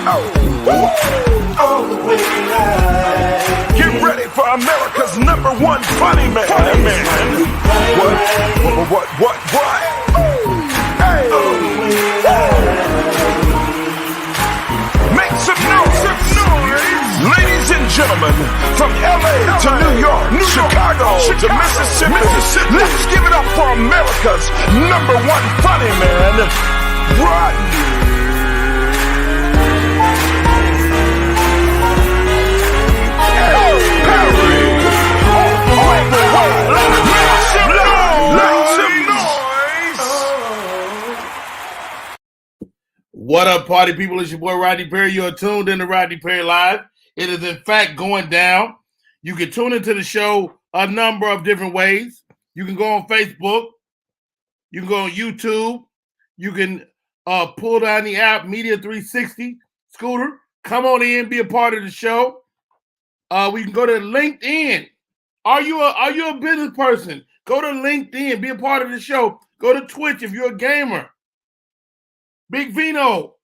Get ready for America's #1 funny man. What? Hey. Make some noise. Ladies and gentlemen, from LA to New York, Chicago to Mississippi, let's give it up for America's #1 funny man, Rodney. What up, party people? It's your boy Rodney Perry. You're tuned in to Rodney Perry Live. It is in fact going down. You can tune into the show a number of different ways. You can go on Facebook. You can go on YouTube. You can pull down the app Media 360 Scooter. Come on in, be a part of the show. We can go to LinkedIn. Are you a business person? Go to LinkedIn, be a part of the show. Go to Twitch if you're a gamer. Big Vino,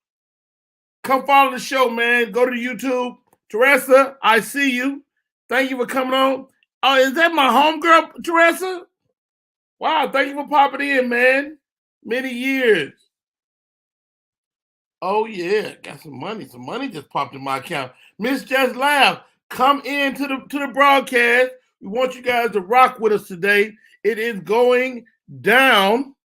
come follow the show, man. Go to YouTube. Teresa, I see you. Thank you for coming on. Oh, is that my homegirl, Teresa? Wow, thank you for popping in, man. Many years. Oh, yeah, got some money. Some money just popped in my account. Miss Just Laugh, come in to the broadcast. We want you guys to rock with us today. It is going down.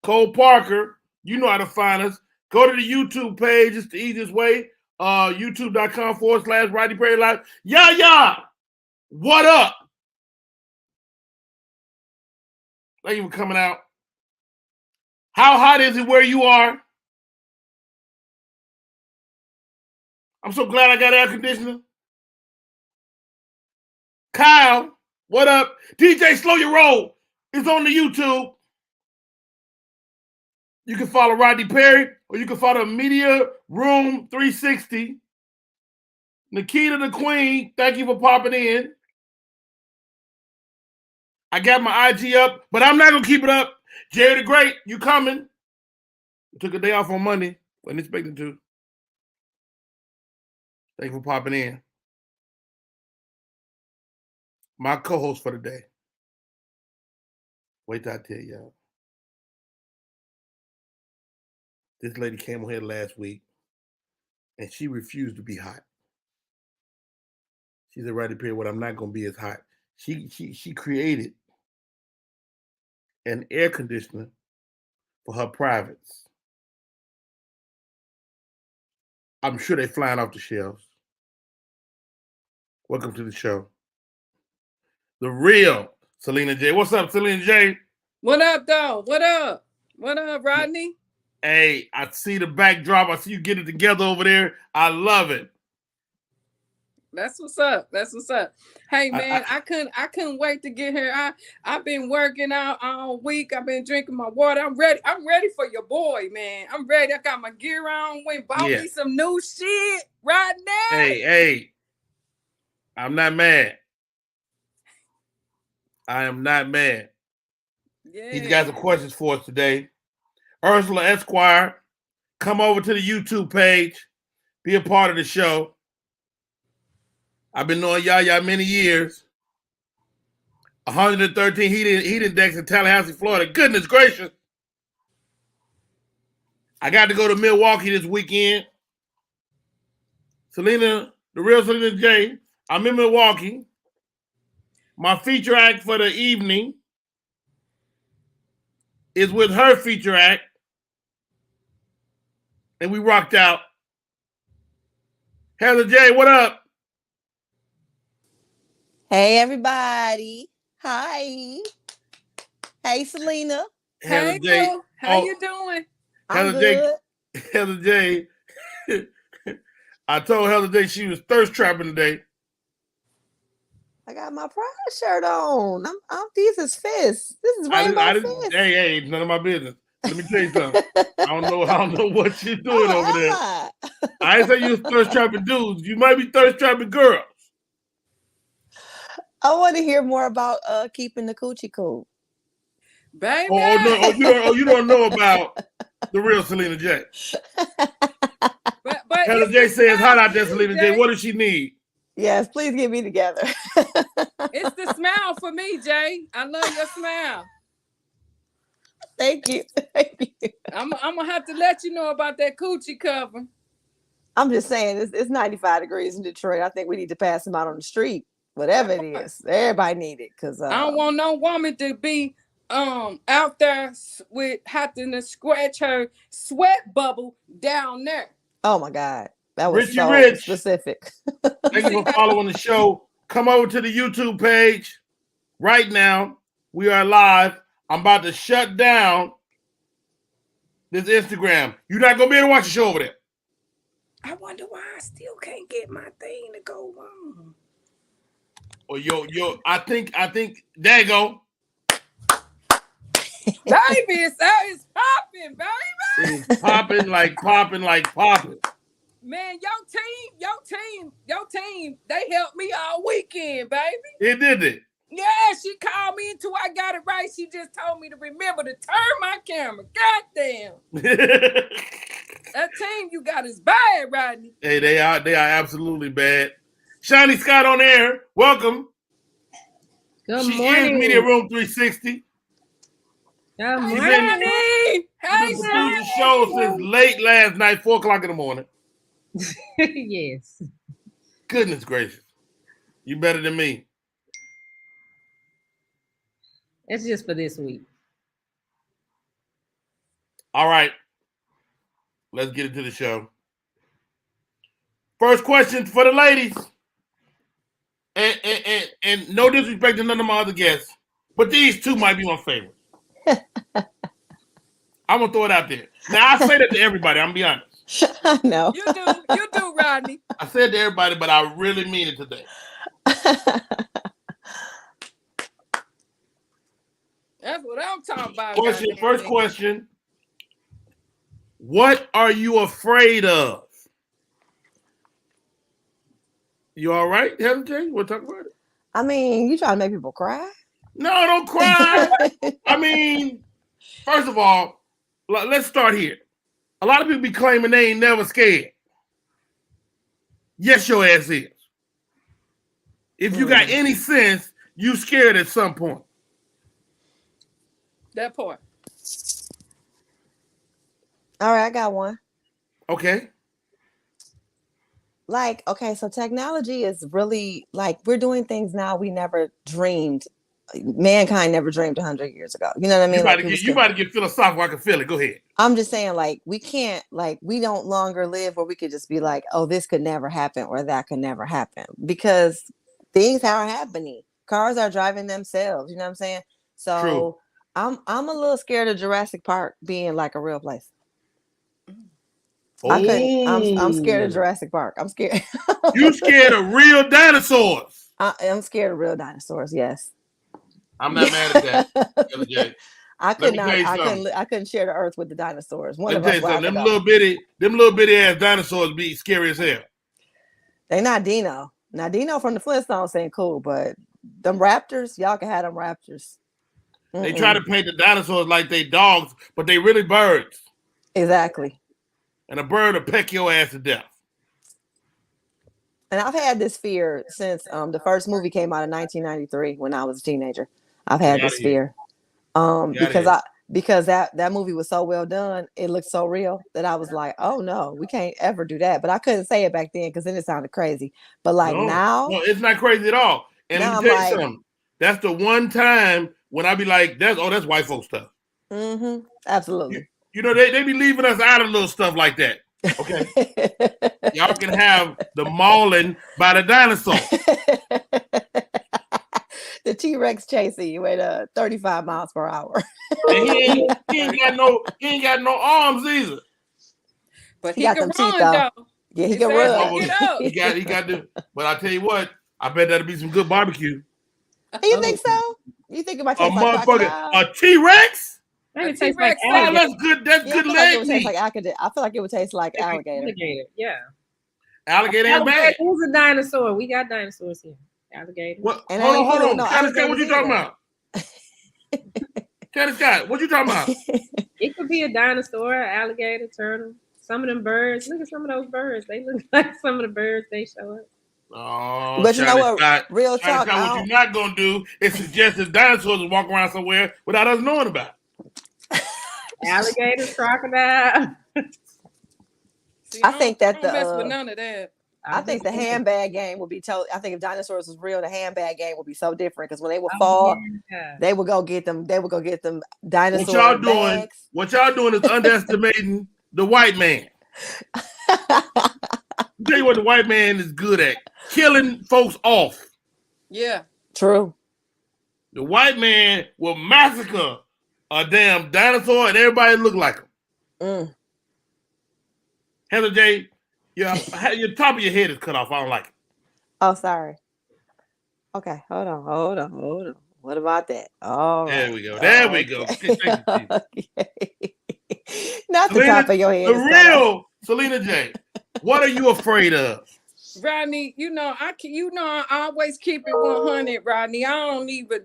Cole Parker. You know how to find us. Go to the YouTube page. It's the easiest way. YouTube.com/Rodney Perry Live. Yeah. What up? Thank you for coming out. How hot is it where you are? I'm so glad I got air conditioner. Kyle, what up? DJ Slow Your Roll is on the YouTube. You can follow Rodney Perry, or you can follow Media Room 360. Nikita the Queen, thank you for popping in. I got my IG up, but I'm not going to keep it up. Jerry the Great, you coming? I took a day off on Monday. Wasn't expecting to. Thank you for popping in. My co-host for the day. Wait till I tell y'all. This lady came on here last week, and she refused to be hot. She said, "Rodney Perry, what I'm not going to be as hot." She created an air conditioner for her privates. I'm sure they're flying off the shelves. Welcome to the show. The real Selena J. What's up, Selena J? What up, though? What up? What up, Rodney? Hey, I see the backdrop. I see you get it together over there. I love it. That's what's up. Hey man, I couldn't wait to get here. I've been working out all week. I've been drinking my water. I'm ready for your boy, man. I'm ready. I got my gear on. Went bought me some new shit right now. Hey. I'm not mad. I am not mad. Yeah. He's got some questions for us today. Ursula Esquire, come over to the YouTube page. Be a part of the show. I've been knowing y'all many years. 113 heat index in Tallahassee, Florida. Goodness gracious. I got to go to Milwaukee this weekend. Selena, the real Selena J. I'm in Milwaukee. My feature act for the evening is with her feature act. And we rocked out. Heather J, what up? Hey, everybody. Hi. Hey, Selena. Hey, J. How you doing? I'm good. Heather J. I told Heather J she was thirst trapping today. I got my Pride shirt on. These is fists. This is rainbow fists. Hey, none of my business. Let me tell you something. I don't know what you're doing over there. I ain't say you was thirst trapping dudes. You might be thirst trapping girls. I want to hear more about keeping the coochie cool. Baby. You don't know about the real Selena J. Baby, Helen J says, hot out there, Selena J. What does she need? Yes, please get me together. It's the smile for me, Jay. I love your smile. Thank you. Thank you. I'm gonna have to let you know about that coochie cover. I'm just saying it's 95 degrees in Detroit. I think we need to pass them out on the street. Whatever it is. Everybody need it. Cause I don't want no woman to be out there with having to scratch her sweat bubble down there. oh my God. That was Richie so Rich. specific. Thank you for following the show. Come over to the YouTube page right now. We are live. I'm about to shut down this Instagram. You're not gonna be able to watch the show over there. I wonder why I still can't get my thing to go on. Or I think there you go. Baby, it's popping, baby. It's popping like popping. Man, your team, they helped me all weekend, baby. It did it. Yeah, she called me until I got it right. She just told me to remember to turn my camera. Goddamn. That team you got is bad, Rodney. Hey, they are absolutely bad. Shiny Scott on air. Welcome. Good She morning. is Media Room 360. Good morning. Rodney. Hey, She's been producing the show since late last night, 4 o'clock in the morning. Yes. Goodness gracious. You better than me. It's just for this week. All right. Let's get into the show. First question for the ladies. And no disrespect to none of my other guests, but these two might be my favorite. I'm gonna throw it out there. Now I say that to everybody, I'm gonna be honest. I know. You do, Rodney. I said to everybody, but I really mean it today. That's what I'm talking about. First question. What are you afraid of? You all right, Helen J? We'll talk about it. I mean, you trying to make people cry? No, don't cry. I mean, first of all, let's start here. A lot of people be claiming they ain't never scared. Yes, your ass is. If you got any sense, you scared at some point. That part. All right, I got one. Okay. Like, okay, so technology is really like we're doing things now we never dreamed. Mankind never dreamed 100 years ago. You know what I mean? You about to get philosophical. I can feel it. Go ahead. I'm just saying, like, we can't, like, we don't longer live where we could just be like, oh, this could never happen or that could never happen because things are happening. Cars are driving themselves. You know what I'm saying? So True. I'm a little scared of Jurassic Park being like a real place. I'm scared of Jurassic Park. I'm scared. You scared of real dinosaurs? I'm scared of real dinosaurs. Yes. I'm not mad at that. I couldn't share the earth with the dinosaurs. Let me tell you something. Them little bitty ass dinosaurs be scary as hell. They not Dino. Now Dino from the Flintstones ain't cool, but them raptors, y'all can have them raptors. They try to paint the dinosaurs like they dogs, but they really birds. Exactly. And a bird will peck your ass to death. And I've had this fear since the first movie came out in 1993 when I was a teenager. I've had this fear. Because that movie was so well done, it looked so real that I was like, oh no, we can't ever do that. But I couldn't say it back then because then it sounded crazy. But like now, no, it's not crazy at all. And let me tell you something. That's the one time when I be like, that's white folks stuff. Mm-hmm. Absolutely. You know, they be leaving us out of little stuff like that. Okay. Y'all can have the mauling by the dinosaur. The T-Rex chasing you at 35 miles per hour. And he ain't got no arms either. But he got them teeth though. Yeah, he can run. He got the. But I tell you what, I bet that'll be some good barbecue. You think so? You think it might taste like motherfucker, a T-Rex? It tastes like that's good. That's good leg meat. I feel like it would taste like alligator. Yeah. Alligator ain't bad. Who's a dinosaur? We got dinosaurs here. Alligator. Hold on. Candace Scott, what you talking about? Candace Scott, what you talking about? It could be a dinosaur, alligator, turtle, Some of them birds. Look at some of those birds. They look like some of the birds they show up. Oh, But you know Shiny what? Scott. Real Shiny talk. Scott, what you're not gonna do is suggest that dinosaurs will walk around somewhere without us knowing about it. Alligators, crocodile. See, I think that I don't mess with none of that. I think the handbag game would be I think if dinosaurs was real, the handbag game would be so different because when they would fall, they would go get them. They would go get them dinosaur bags. What y'all doing is underestimating the white man. I'll tell you what the white man is good at: killing folks off. Yeah. True. The white man will massacre a damn dinosaur and everybody look like him. Heather J, your top of your head is cut off. I don't like it. Oh, sorry. Okay, hold on. What about that? All there right. we go. There we go. Okay. Not the top of your head. The real Selena J. What are you afraid of? Rodney, I always keep it 100, Rodney. I don't even,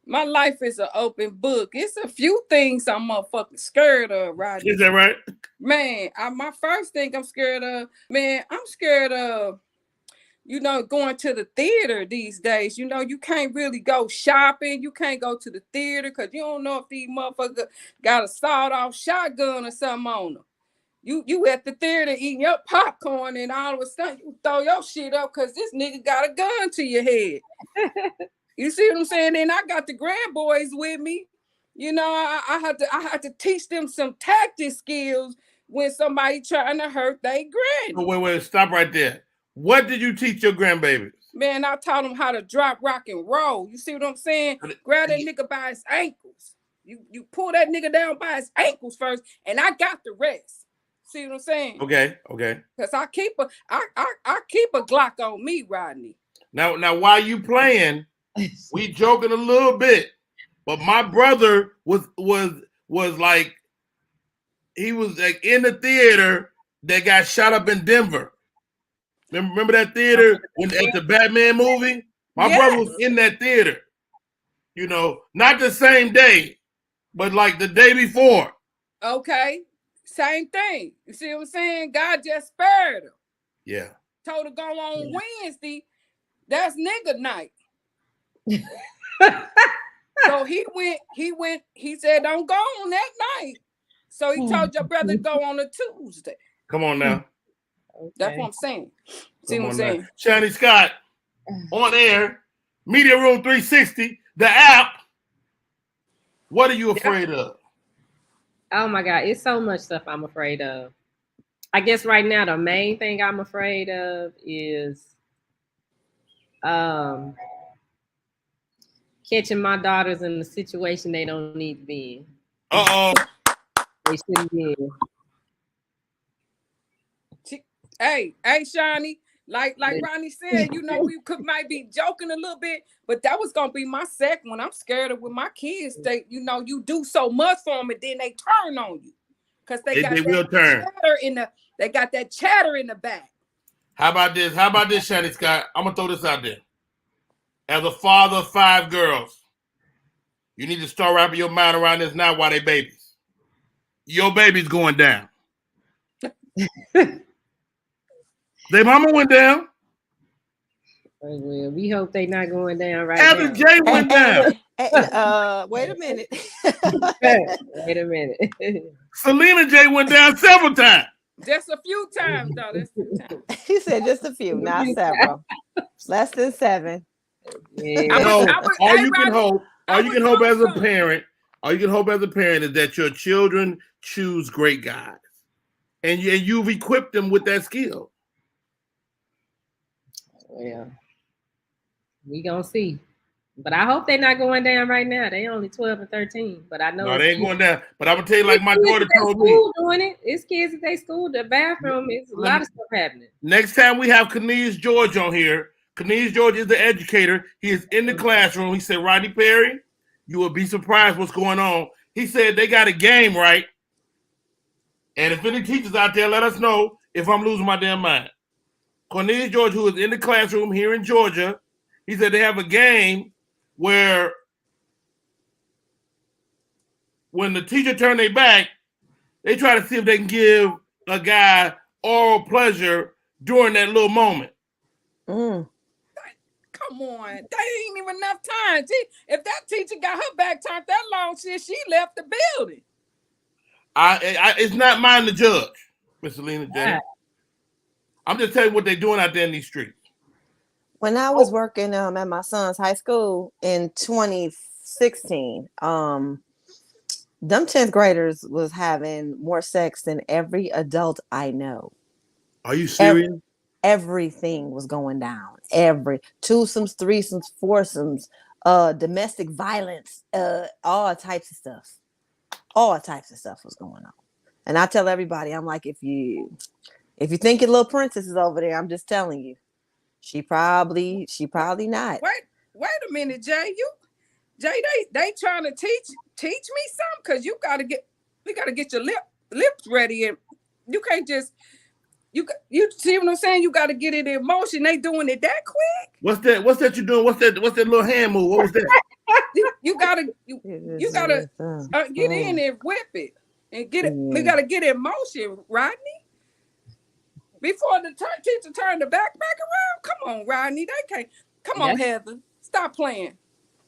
my life is an open book. It's a few things I'm motherfucking scared of, Rodney. Is that right? Man, my first thing I'm scared of, I'm scared of, going to the theater these days. You can't really go shopping. You can't go to the theater because you don't know if these motherfuckers got a sawed-off shotgun or something on them. You at the theater eating your popcorn and all of a sudden you throw your shit up because this nigga got a gun to your head. You see what I'm saying? Then I got the grandboys with me. I had to teach them some tactic skills when somebody trying to hurt their granny. Wait, stop right there. What did you teach your grandbabies? Man, I taught them how to drop, rock, and roll. You see what I'm saying? Grab that nigga by his ankles. You pull that nigga down by his ankles first, and I got the rest. See what I'm saying? Okay. Because I keep a Glock on me, Rodney. Now while you playing, we joking a little bit, but my brother was like, he was like in the theater that got shot up in Denver. Remember that theater at the Batman movie? My brother was in that theater. Not the same day, but like the day before. Okay. Same thing. You see what I'm saying? God just spared him. Yeah. Told to go on Wednesday. That's nigga night. So he said, don't go on that night. So he told your brother to go on a Tuesday. Come on now. Okay. That's what I'm saying. See what I'm saying? Shani Scott, on air, Media Room 360, the app. What are you afraid of? Oh my God, it's so much stuff I'm afraid of. I guess right now the main thing I'm afraid of is catching my daughters in a situation they don't need to be in. Uh-oh. They shouldn't be in. Hey, Shani, like Rodney said, we might be joking a little bit, but that was gonna be my second one. I'm scared of with my kids. You do so much for them, and then they turn on you because they got that chatter in the back. How about this, Shani Scott? I'm gonna throw this out there. As a father of 5 girls, you need to start wrapping your mind around this now while they babies. Your baby's going down. Their mama went down. Well, we hope they not going down right Abby now. J went down. Wait a minute. Wait a minute. Selena J went down several times. Just a few times, though. He said just a few, not several. Less than 7. Yeah. All you can hope as a parent is that your children choose great guys. And you've equipped them with that skill. Well, we gonna see. But I hope they're not going down right now. They only 12 and 13. But I know no, they ain't going down. But I'm gonna tell you, like my daughter told me, doing it. It's kids at their school. The bathroom is a lot of stuff happening. Next time we have Kenise George on here. Kenise George is the educator. He is in the classroom. He said, Rodney Perry, you will be surprised what's going on. He said they got a game, right? And if any teachers out there, let us know if I'm losing my damn mind. Cornelius George, who is in the classroom here in Georgia, he said they have a game where when the teacher turn their back, they try to see if they can give a guy oral pleasure during that little moment. Mm. Come on, that ain't even enough time. If that teacher got her back turned that long, she left the building. It's not mine to judge, Miss Selena J. Yeah. I'm just telling you what they're doing out there in these streets. When I was working at my son's high school in 2016, them 10th graders was having more sex than every adult I know. Are you serious? Everything was going down. Every twosomes, threesomes, foursomes, domestic violence, all types of stuff. All types of stuff was going on. And I tell everybody, I'm like, if you think your little princess is over there, I'm just telling you, she probably not. Wait a minute, Jay. They trying to teach me something, because we gotta get your lips ready, and you can't just you see what I'm saying? You gotta get it in motion. They doing it that quick. What's that you doing? What's that little hand move? What was that? you gotta get in and whip it and get it. We gotta get it in motion, Rodney. Before the teacher turned the back around. Come on, Rodney. They can't. Come on, Heather. Stop playing.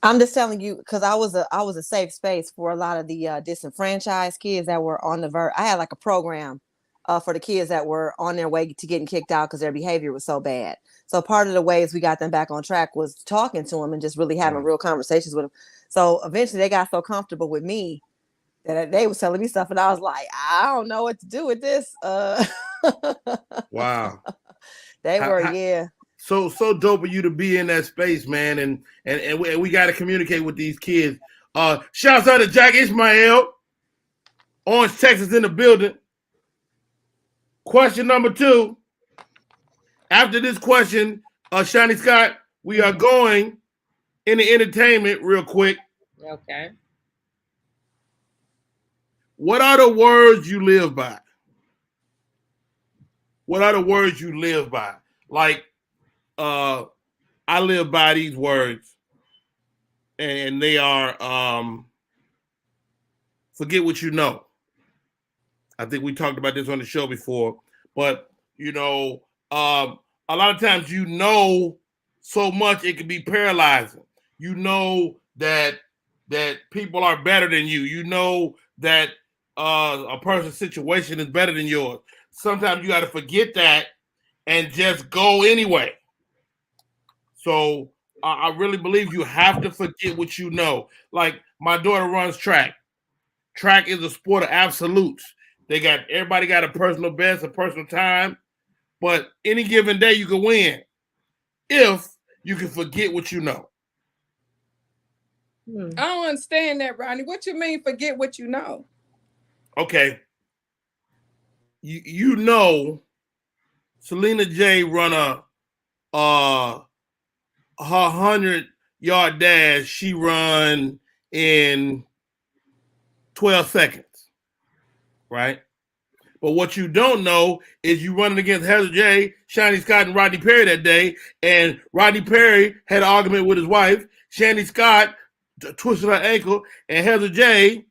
I'm just telling you, because I was a safe space for a lot of the disenfranchised kids that were on the verge. I had like a program for the kids that were on their way to getting kicked out because their behavior was so bad. So part of the ways we got them back on track was talking to them and just really having real conversations with them. So eventually they got so comfortable with me that they was telling me stuff, and I was like, I don't know what to do with this. Wow. They were, yeah. So dope of you to be in that space, man, and we got to communicate with these kids. Shouts out to Jack Ismail, Orange, Texas, in the building. Question number 2. After this question, Shani Scott, we are going into entertainment real quick. Okay. What are the words you live by? What are the words you live by? Like, I live by these words, and they are forget what you know. I think we talked about this on the show before, but a lot of times so much it can be paralyzing. You know that people are better than you. You know that a person's situation is better than yours. Sometimes you got to forget that and just go anyway. So I really believe you have to forget what you know. Like, my daughter runs track. Track is a sport of absolutes. Everybody got a personal best, a personal time, but any given day you can win if you can forget what you know. I don't understand that, Rodney. What you mean forget what you know? Okay. You know Selena J run her 100-yard dash, she run in 12 seconds, right? But what you don't know is you running against Heather J, Shani Scott, and Rodney Perry that day, and Rodney Perry had an argument with his wife. Shani Scott twisted her ankle, and Heather J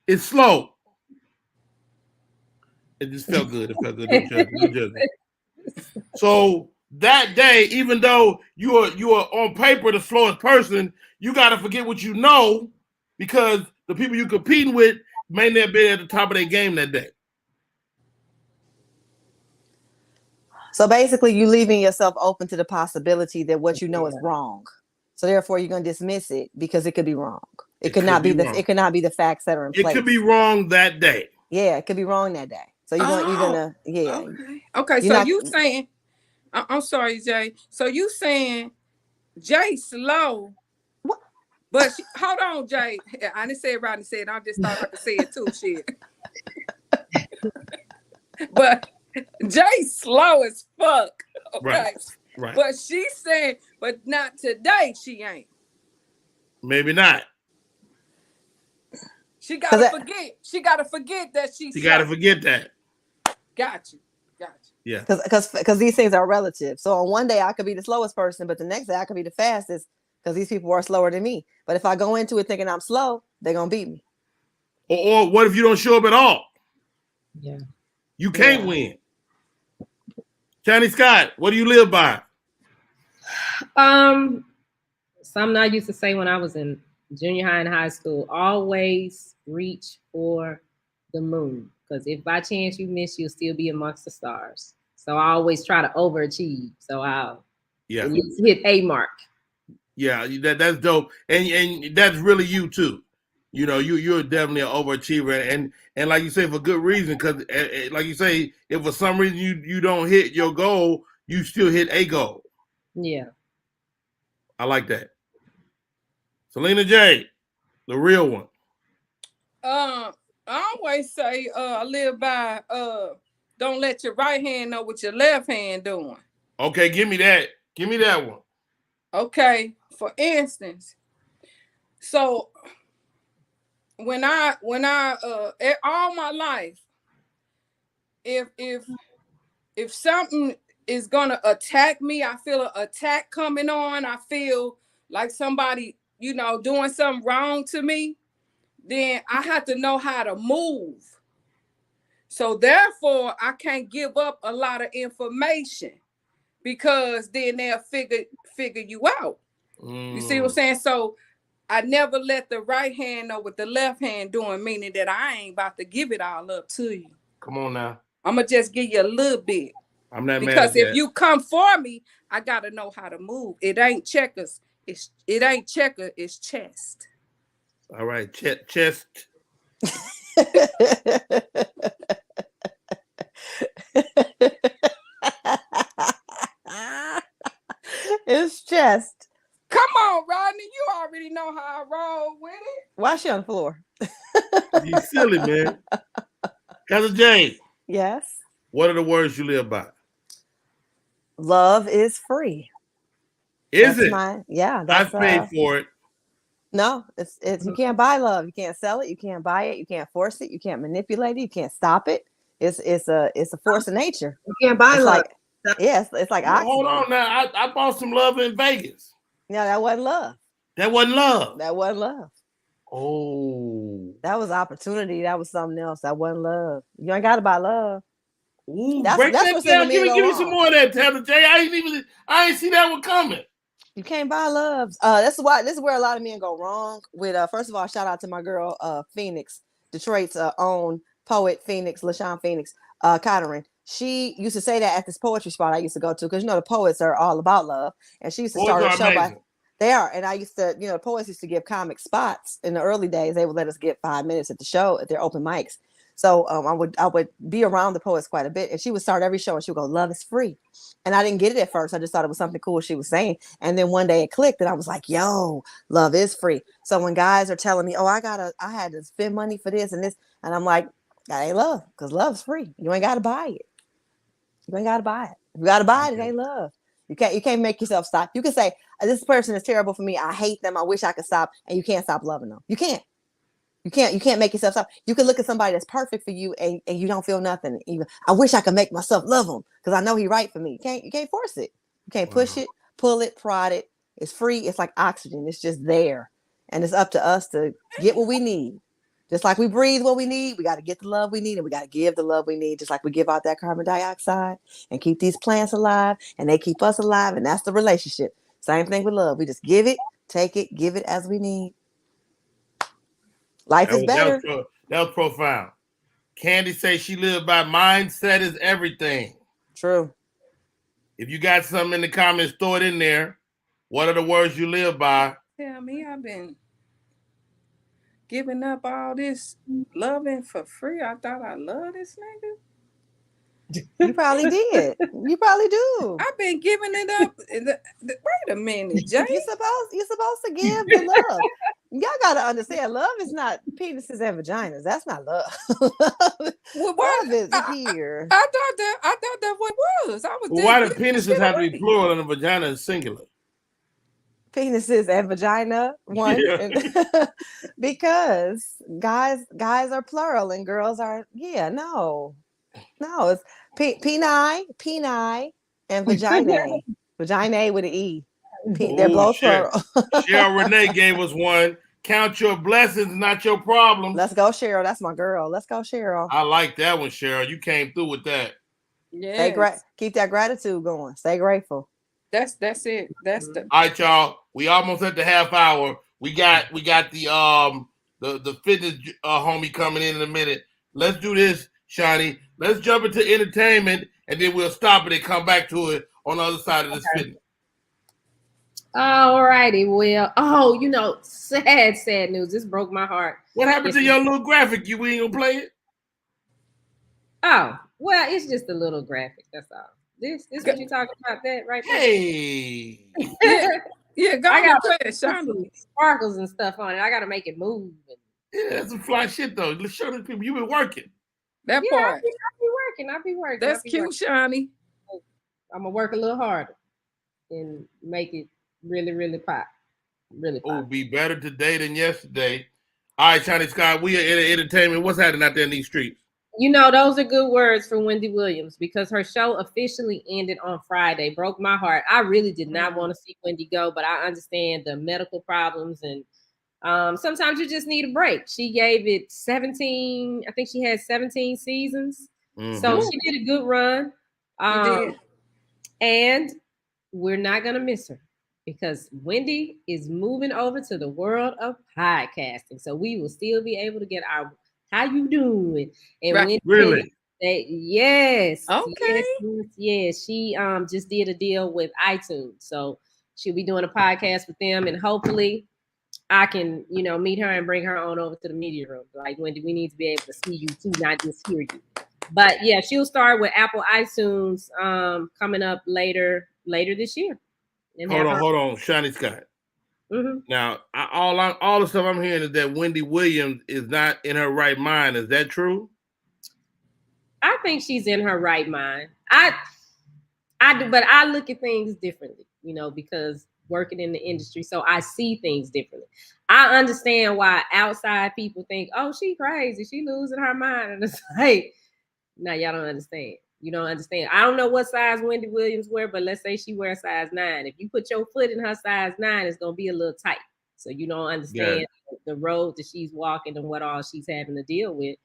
is slow. It just felt good. It felt good. No judgment. So that day, even though you are on paper the slowest person, you got to forget what you know, because the people you're competing with may not be at the top of their game that day. So basically, you leaving yourself open to the possibility that what you know is wrong. So therefore, you're going to dismiss it because it could be wrong. It could not be the facts that are in place. It could be wrong that day. Yeah, it could be wrong that day. So you're gonna Okay. So you saying, I'm sorry, Jay. So you saying Jay slow? What? But hold on, Jay. I didn't say it. Rodney said. I just thought I could say it too. Shit. But Jay slow as fuck. Okay. Right. But she said, but not today. She ain't. Maybe not. She gotta forget. She gotta forget that she's. She gotta forget that. Got you. Yeah. Because these things are relative. So on one day I could be the slowest person, but the next day I could be the fastest because these people are slower than me. But if I go into it thinking I'm slow, they're gonna beat me. Or what if you don't show up at all? Yeah. You can't win. Johnny Scott, what do you live by? Something I used to say when I was in junior high and high school: always reach for the moon. Because if by chance you miss, you'll still be amongst the stars. So I always try to overachieve. So I'll at least hit a mark. Yeah, that's dope, and that's really you too. You know, you're definitely an overachiever, and like you say, for good reason. Because like you say, if for some reason you don't hit your goal, you still hit a goal. Yeah, I like that. Selena J, the real one. I always say, I live by, don't let your right hand know what your left hand doing. Okay, give me that. Give me that one. Okay, for instance, so when I all my life, if something is gonna attack me, I feel an attack coming on, I feel like somebody, doing something wrong to me, then I have to know how to move. So therefore, I can't give up a lot of information, because then they'll figure you out. You see what I'm saying? So I never let the right hand know what the left hand doing, meaning that I ain't about to give it all up to you. Come on now. I'm going to just give you a little bit. I'm not mad because at if that. you come for me, I got to know how to move. It ain't checkers. It ain't checker. It's chest. All right. Chest. It's chest. Come on, Rodney. You already know how I roll with it. Why is she on the floor? You silly, man. Cousin Jane. Yes. What are the words you live by? Love is free. Is that's it? That's I paid for it. No, it's you can't buy love. You can't sell it. You can't buy it. You can't force it. You can't manipulate it. You can't stop it. It's a force of nature. You can't buy it's love. It's like oxygen. Hold on now. I bought some love in Vegas. Yeah, that wasn't love. That wasn't love. That wasn't love. Oh. That was opportunity. That was something else. That wasn't love. You ain't got to buy love. Ooh, that's break that what's down. Give in me some more of that, Taylor J. I ain't see that one coming. You can't buy love. This is where a lot of men go wrong with. First of all, shout out to my girl, Phoenix, Detroit's own poet, Phoenix, LaShawn Phoenix, Cottering. She used to say that at this poetry spot I used to go to, because the poets are all about love, and she used to start her show by. They are, and I used to, the poets used to give comic spots in the early days. They would let us get 5 minutes at the show at their open mics. So I would be around the poets quite a bit, and she would start every show and she would go, "Love is free," and I didn't get it at first. I just thought it was something cool she was saying, and then one day it clicked, and I was like, "Yo, love is free." So when guys are telling me, "Oh, I had to spend money for this and this," and I'm like, "That ain't love, because love's free. You ain't got to buy it. You ain't got to buy it. If you got to buy it, it ain't love. You can't make yourself stop. You can say, this person is terrible for me. I hate them. I wish I could stop," and you can't stop loving them. You can't. You can't make yourself stop. You can look at somebody that's perfect for you, and you don't feel nothing. Even I wish I could make myself love him, because I know he's right for me. You can't force it. You can't push it, pull it, prod it. It's free. It's like oxygen. It's just there, and it's up to us to get what we need. Just like we breathe what we need, we got to get the love we need, and we got to give the love we need. Just like we give out that carbon dioxide and keep these plants alive, and they keep us alive, and that's the relationship. Same thing with love. We just give it, take it, give it as we need. Life is better. That was profound. Candy says she lived by mindset is everything. True. If you got something in the comments, throw it in there. What are the words you live by? Tell me, I've been giving up all this loving for free. I thought I loved this nigga. You probably did. You probably do. I've been giving it up. Wait a minute, Jay. You're supposed to give the love. Y'all gotta understand, love is not penises and vaginas. That's not love. Well, love is here. I thought that what it was. Why do penises have to be plural and the vagina is singular? Penises and vagina, one. Yeah. Because guys are plural and girls are, no, it's peni and vagina with an E. They're both plural. Cheryl Renee gave us one. Count your blessings, not your problems. Let's go, Cheryl. That's my girl. Let's go, Cheryl. I like that one, Cheryl. You came through with that. Yeah. Keep that gratitude going. Stay grateful. That's it. That's the All right, y'all. We almost at the half hour. We got the fitness homie coming in a minute. Let's do this, Shani. Let's jump into entertainment, and then we'll stop it and come back to it on the other side of this fitness. All righty. Well, sad news. This broke my heart. What happened to your little graphic? You ain't gonna play it? Oh, well, it's just a little graphic. That's all. This what you talking about that right there? Hey. Yeah, go I got play it, Shani. sparkles and stuff on it. I got to make it move. Yeah, that's some fly shit though. Let's show the people you've been working. That Yeah, part. I'll be working. That's cute, Shani. I'm gonna work a little harder and make it really, really pop. Really pop. Oh, be better today than yesterday. All right, Shani Scott, we are in entertainment. What's happening out there in these streets? Those are good words for Wendy Williams because her show officially ended on Friday. Broke my heart. I really did not want to see Wendy go, but I understand the medical problems and sometimes you just need a break. She gave it 17. I think she had 17 seasons. Mm-hmm. So she did a good run. And we're not going to miss her because Wendy is moving over to the world of podcasting. So we will still be able to get our how you doing? And right. Wendy, Really? Yes. Okay. Yes. She just did a deal with iTunes. So she'll be doing a podcast with them and hopefully I can, meet her and bring her on over to the media room. Like, Wendy, we need to be able to see you too, not just hear you. But yeah, she'll start with Apple iTunes coming up later this year. Hold on, Shani Scott. Mm-hmm. Now, all the stuff I'm hearing is that Wendy Williams is not in her right mind. Is that true? I think she's in her right mind. I do, but I look at things differently, because working in the industry, so I see things differently. I understand why outside people think, "Oh, she crazy, she losing her mind," and it's like, no, y'all don't understand. You don't understand. I don't know what size Wendy Williams wear, but let's say she wears size 9. If you put your foot in her size 9, it's gonna be a little tight. So you don't understand the road that she's walking and what all she's having to deal with.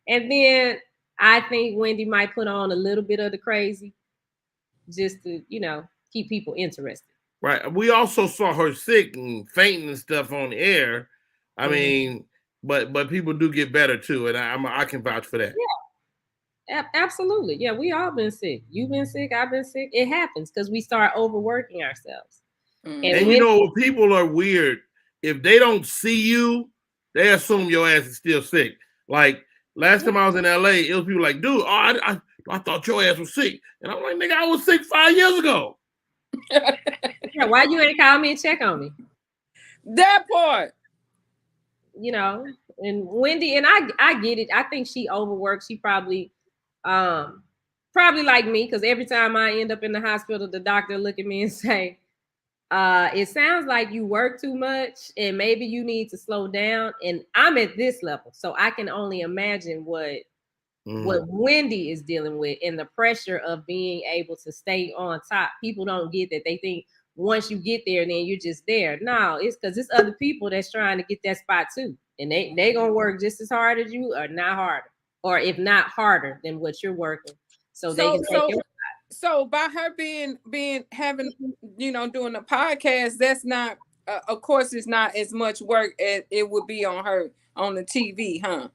And then I think Wendy might put on a little bit of the crazy just to, keep people interested. Right. We also saw her sick and fainting and stuff on the air. I mean, but people do get better too, and I can vouch for that. Yeah, absolutely. Yeah, we all been sick. You've been sick. I've been sick. It happens because we start overworking ourselves. And people are weird. If they don't see you, they assume your ass is still sick. Like last time I was in LA, it was people like, dude, I thought your ass was sick. And I'm like, nigga, I was sick 5 years ago. Yeah, why you ain't call me and check on me? That part. And Wendy, and I get it. I think she overworks. She probably like me, because every time I end up in the hospital, the doctor look at me and say, it sounds like you work too much and maybe you need to slow down. And I'm at this level, so I can only imagine what Wendy is dealing with and the pressure of being able to stay on top. People don't get that. They think once you get there, then you're just there. No, it's because it's other people that's trying to get that spot too. And they gonna work just as hard as you, or not harder, or if not harder than what you're working. So they can take your spot. So by her having doing a podcast, that's not of course it's not as much work as it would be on her on the TV, huh?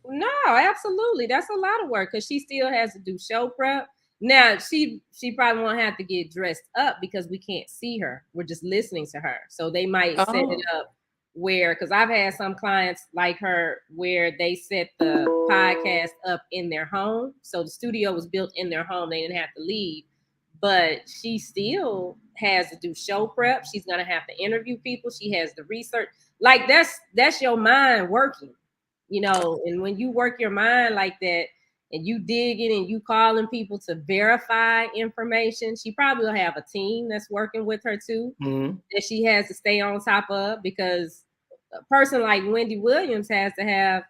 No, absolutely. That's a lot of work because she still has to do show prep. Now she probably won't have to get dressed up because we can't see her. We're just listening to her. So they might set it up where, because I've had some clients like her where they set the podcast up in their home. So the studio was built in their home. They didn't have to leave, but she still has to do show prep. She's going to have to interview people. She has the research. Like that's your mind working, and when you work your mind like that and you digging and you calling people to verify information, she probably will have a team that's working with her too, that she has to stay on top of, because a person like Wendy Williams has to have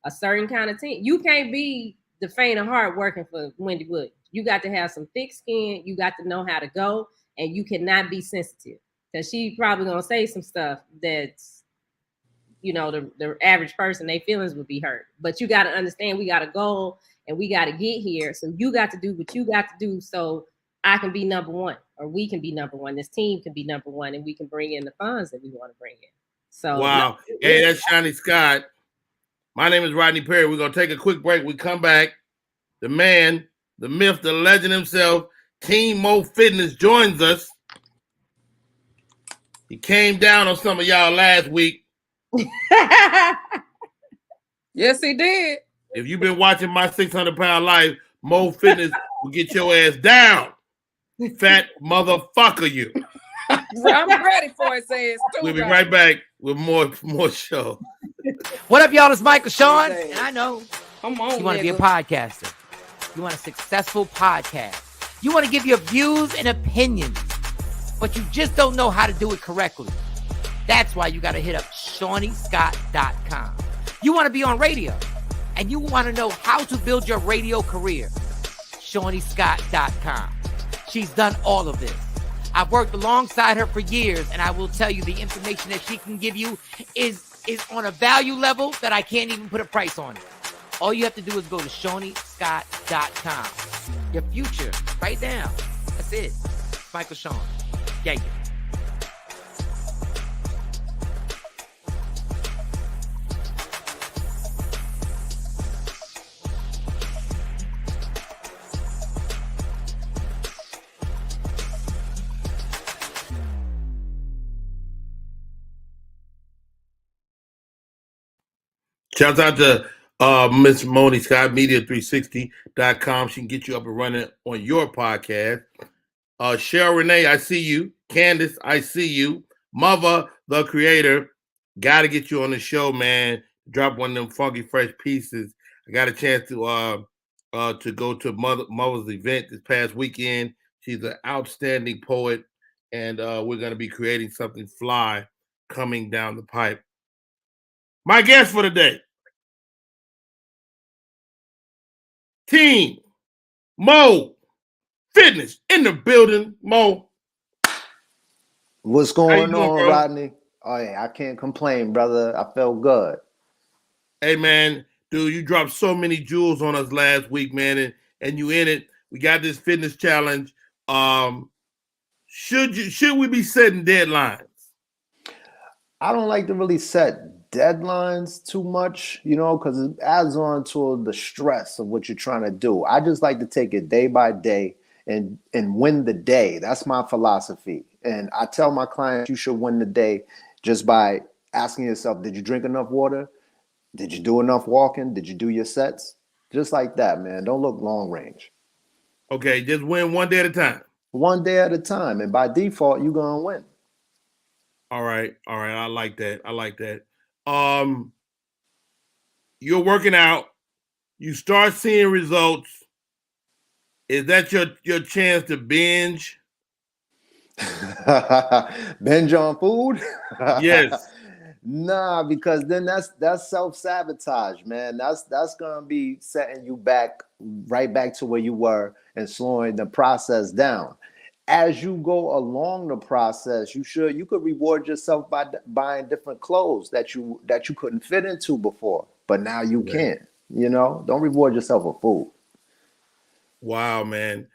a certain kind of team. You can't be the faint of heart working for Wendy Williams. You got to have some thick skin. You got to know how to go, and you cannot be sensitive because she probably gonna say some stuff that's the average person, their feelings would be hurt. But you got to understand, we got a goal and we got to get here. So you got to do what you got to do so I can be number one, or we can be number one. This team can be number one, and we can bring in the funds that we want to bring in. So wow. Hey, that's Shiny Scott. My name is Rodney Perry. We're going to take a quick break. We come back. The man, the myth, the legend himself, Team Mo Fitness joins us. He came down on some of y'all last week. Yes, he did. If you've been watching My 600-Pound Life, Mo Fitness will get your ass down. Fat motherfucker, you. I'm ready for his ass too. We'll be right back with more show. What up, y'all? It's Michael Sean, and I know Come on, you want to be a nigga. podcaster. You want a successful podcast. You want to give your views and opinions, but you just don't know how to do it correctly. That's why you got to hit up ShawneeScott.com. You want to be on radio, and you want to know how to build your radio career. ShawneeScott.com. She's done all of this. I've worked alongside her for years, and I will tell you the information that she can give you is on a value level that I can't even put a price on it. All you have to do is go to ShawneeScott.com. Your future, right now. That's it. Michael Sean. Yeah. Shout out to Miss Moni Scott, Media360.com. She can get you up and running on your podcast. Cheryl Renee, I see you. Candace, I see you. Mother, the creator, got to get you on the show, man. Drop one of them funky, fresh pieces. I got a chance to go to Mother's event this past weekend. She's an outstanding poet, and we're going to be creating something fly coming down the pipe. My guest for the day, Team Mo Fitness in the building. Mo, What's how you going doing, on, bro? Rodney? Oh yeah, I can't complain, brother. I felt good. Hey, man, dude, you dropped so many jewels on us last week, man, and you in it. We got this fitness challenge. Should we be setting deadlines? I don't like to really set deadlines too much, because it adds on to the stress of what you're trying to do. I just like to take it day by day and win the day. That's my philosophy. And I tell my clients you should win the day just by asking yourself, did you drink enough water? Did you do enough walking? Did you do your sets? Just like that, man. Don't look long range. Okay, just win one day at a time. One day at a time. And by default, you're going to win. All right. I like that. You're working out. You start seeing results. Is that your chance to binge? Binge on food? Yes. Nah, because then that's self-sabotage, man. That's gonna be setting you back right back to where you were and slowing the process down. As you go along the process, you could reward yourself by buying different clothes that you couldn't fit into before, but now you can. Don't reward yourself with food. Wow, man.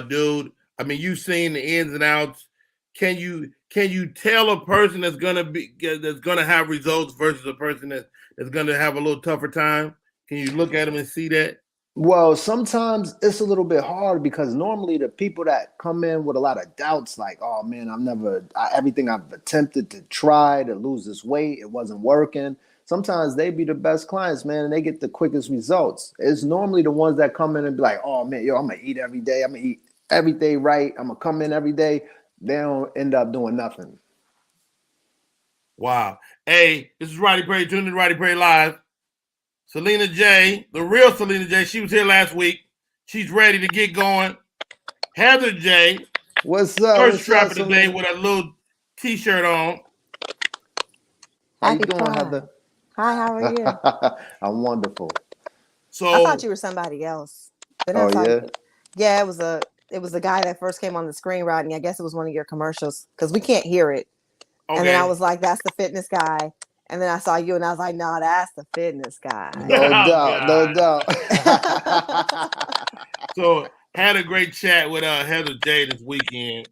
Dude, I mean, you've seen the ins and outs. Can you tell a person that's gonna have results versus a person that's gonna have a little tougher time? Can you look at them and see that? Well, sometimes it's a little bit hard because normally the people that come in with a lot of doubts, like, oh man, everything I've attempted to try to lose this weight, it wasn't working. Sometimes they be the best clients, man, and they get the quickest results. It's normally the ones that come in and be like, oh man, I'm gonna eat every day. I'm gonna eat every day right. I'm gonna come in every day. They don't end up doing nothing. Wow. Hey, this is Rodney Perry, tuned in to Rodney Perry Live. Selena J, the real Selena J, she was here last week. She's ready to get going. Heather J, what's up? First strap of the day with a little t-shirt on. How you doing, Heather? Hi, how are you? I'm wonderful. So I thought you were somebody else. But oh yeah? yeah? Yeah, it was the guy that first came on the screen, Rodney. I guess it was one of your commercials because we can't hear it. okay. And then I was like, that's the fitness guy. And then I saw you and I was like, no, that's the fitness guy. No Oh, doubt, no doubt. So had a great chat with Heather J this weekend.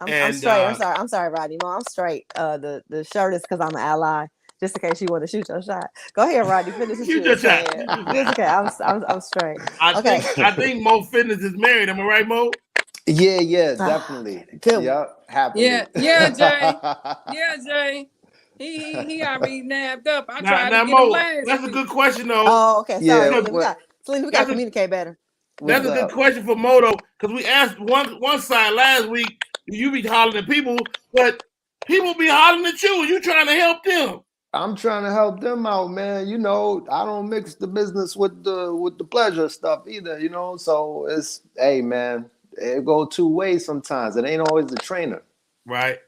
I'm straight. I'm sorry, Rodney. Mo, I'm straight. The shirt is because I'm an ally. Just in case you want to shoot your shot. Go ahead, Rodney. Finish Shoot your shot. It's okay. I'm straight. I think Mo Fitness is married. Am I right, Mo? Yeah, definitely. Good. Yep, happily. Yeah, Jay. Yeah, Jay. He already nabbed up. I tried to get Mo, him last that's week. a good question though. Oh, okay. Sorry, Yeah, Selena, we got to communicate better. That's a good question for Moto, because we asked one side last week, you be hollering at people, but people be hollering at you. You trying to help them. I'm trying to help them out, man. You know, I don't mix the business with the pleasure stuff either, you know. So it's, hey, man, it go two ways sometimes. It ain't always the trainer. Right.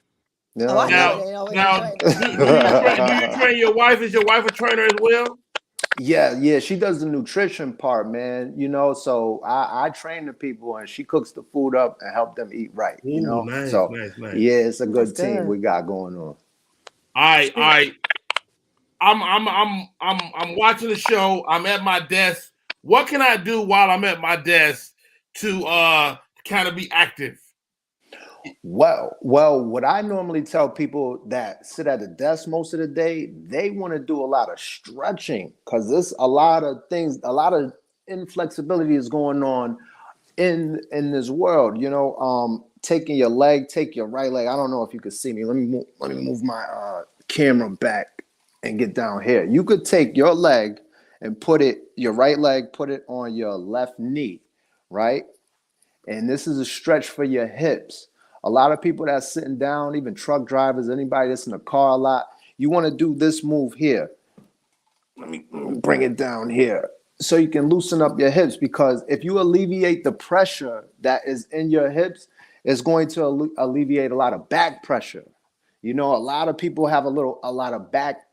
You know? Oh, I know it ain't always the trainer. Do you train your wife? Is your wife a trainer as well? Yeah, she does the nutrition part, man. You know, so I train the people and she cooks the food up and help them eat right. You know, nice. Yeah, it's a good That's team good. we got going on. All right. I'm watching the show. I'm at my desk. What can I do while I'm at my desk to kind of be active? Well, what I normally tell people that sit at the desk most of the day, they want to do a lot of stretching because there's a lot of things, a lot of inflexibility is going on in this world. You know, taking your leg, take your right leg. I don't know if you can see me. Let me move my camera back and get down here. You could take your leg and your right leg, put it on your left knee, right? And this is a stretch for your hips. A lot of people that's sitting down, even truck drivers, anybody that's in a car a lot, you want to do this move here. Let me bring it down here so you can loosen up your hips, because if you alleviate the pressure that is in your hips, it's going to alleviate a lot of back pressure. You know, a lot of people have a lot of back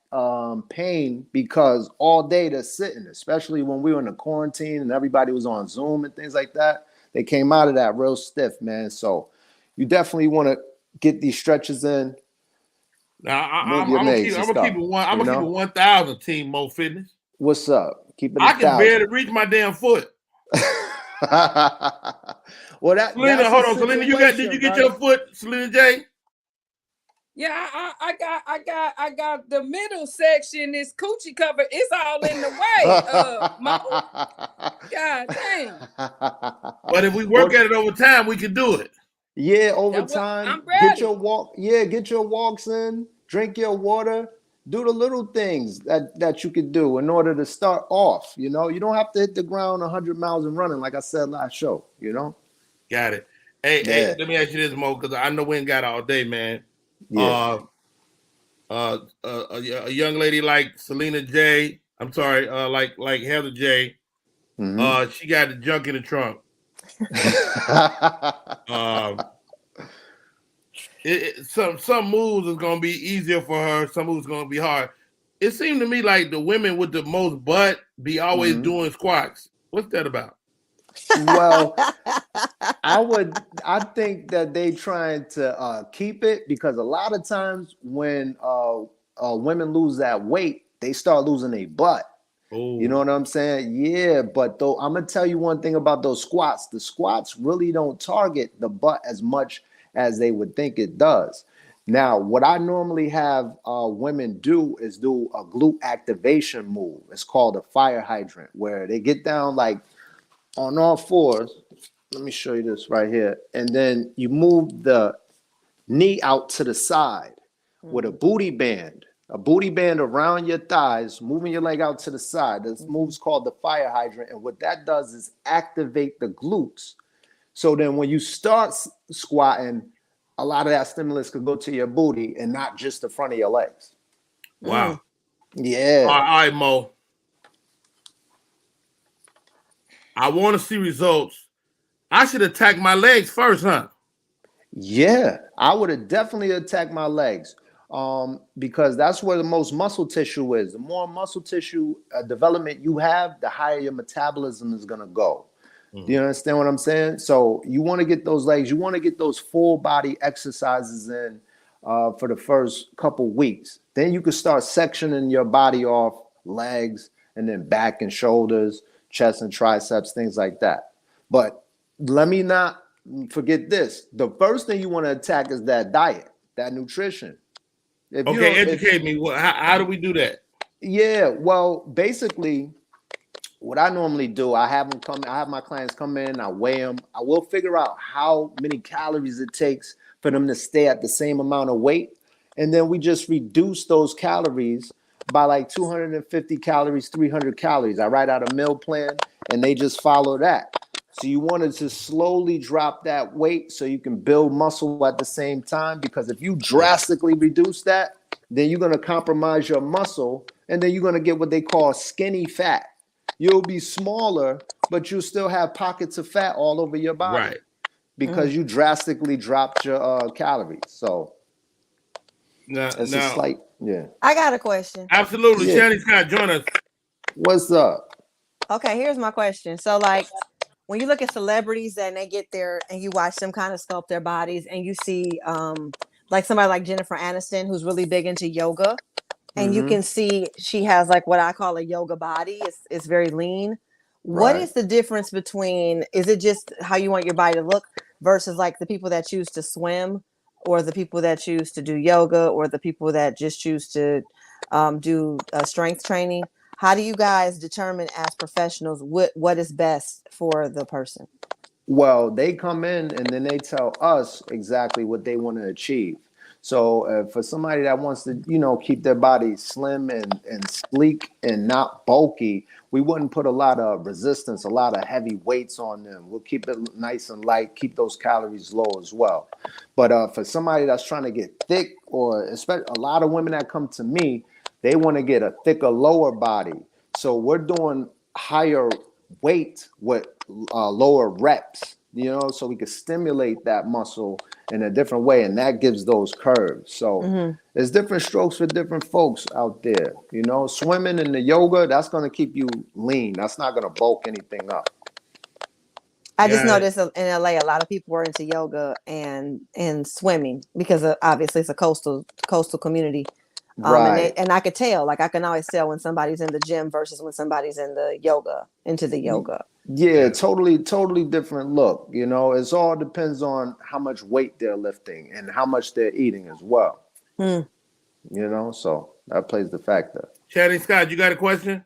pain because all day they're sitting, especially when we were in the quarantine and everybody was on Zoom and things like that. They came out of that real stiff, man. So you definitely want to get these stretches in. Now I'm gonna keep it 1,000 Team Mo Fitness. What's up? Keep it. I can barely reach my damn foot. Well, Selena, hold on, Selena. Did you get your foot, Selena J? Yeah, I got the middle section is coochie cover. It's all in the way. God dang. But if we work at it over time, we can do it. Yeah, over time. I'm ready. Get your walks in, drink your water, do the little things that you could do in order to start off. You know, you don't have to hit the ground 100 miles and running, like I said last show, you know? Got it. Hey, let me ask you this, Mo, because I know we ain't got all day, man. Yeah. A young lady like Selena J, I'm sorry, like Heather J, she got the junk in the trunk. Some moves is gonna be easier for her. Some moves gonna be hard. It seemed to me like the women with the most butt be always doing squats. What's that about? Well, I think that they trying to keep it, because a lot of times when women lose that weight, they start losing their butt. Ooh. You know what I'm saying? Yeah, but though I'm gonna tell you one thing about those squats. The squats really don't target the butt as much as they would think it does. Now, what I normally have women do is do a glute activation move. It's called a fire hydrant, where they get down like on all fours. Let me show you this right here. And then you move the knee out to the side with a booty band around your thighs, moving your leg out to the side. This move's called the fire hydrant. And what that does is activate the glutes. So then when you start squatting, a lot of that stimulus could go to your booty and not just the front of your legs. Wow. Yeah. All right, Mo. I want to see results. I should attack my legs first, huh? Yeah, I would have definitely attacked my legs, because that's where the most muscle tissue is. The more muscle tissue development you have, the higher your metabolism is going to go. Do you understand what I'm saying? So you want to get those legs. You want to get those full body exercises in for the first couple weeks. Then you can start sectioning your body off, legs, and then back and shoulders, chest and triceps, things like that. But let me not forget this. The first thing you want to attack is that diet, that nutrition. If you Okay, don't, educate me. How do we do that? yeah, well, basically, what I normally do, I have my clients come in, I weigh them. I will figure out how many calories it takes for them to stay at the same amount of weight. And then we just reduce those calories by like 250 calories, 300 calories. I write out a meal plan and they just follow that. So you want to slowly drop that weight so you can build muscle at the same time. Because if you drastically reduce that, then you're going to compromise your muscle and then you're going to get what they call skinny fat. You'll be smaller, but you still have pockets of fat all over your body, Right. because you drastically dropped your calories. So it's a slight, yeah. I got a question. Absolutely. Yeah. Shannon Scott, join us. What's up? Okay, here's my question. So, like, when you look at celebrities and they get there and you watch them kind of sculpt their bodies, and you see like somebody like Jennifer Aniston, who's really big into yoga, and you can see she has like what I call a yoga body. It's very lean. What Right. is the difference between, is it just how you want your body to look versus like the people that choose to swim, or the people that choose to do yoga, or the people that just choose to do strength training? How do you guys determine as professionals what is best for the person? Well, they come in and then they tell us exactly what they want to achieve. So for somebody that wants to, keep their body slim and sleek and not bulky, we wouldn't put a lot of resistance, a lot of heavy weights on them. We'll keep it nice and light, keep those calories low as well. But for somebody that's trying to get thick, or especially a lot of women that come to me, they want to get a thicker lower body. So we're doing higher weight with lower reps, so we can stimulate that muscle in a different way, and that gives those curves. So there's different strokes for different folks out there. Swimming and the yoga, that's going to keep you lean. That's not going to bulk anything up. I just noticed in LA, a lot of people were into yoga and swimming because obviously it's a coastal community. Right. And I could tell, like I can always tell when somebody's in the gym versus when somebody's into the yoga. Yeah, totally different look. It all depends on how much weight they're lifting and how much they're eating as well. So that plays the factor. Shannon Scott, you got a question?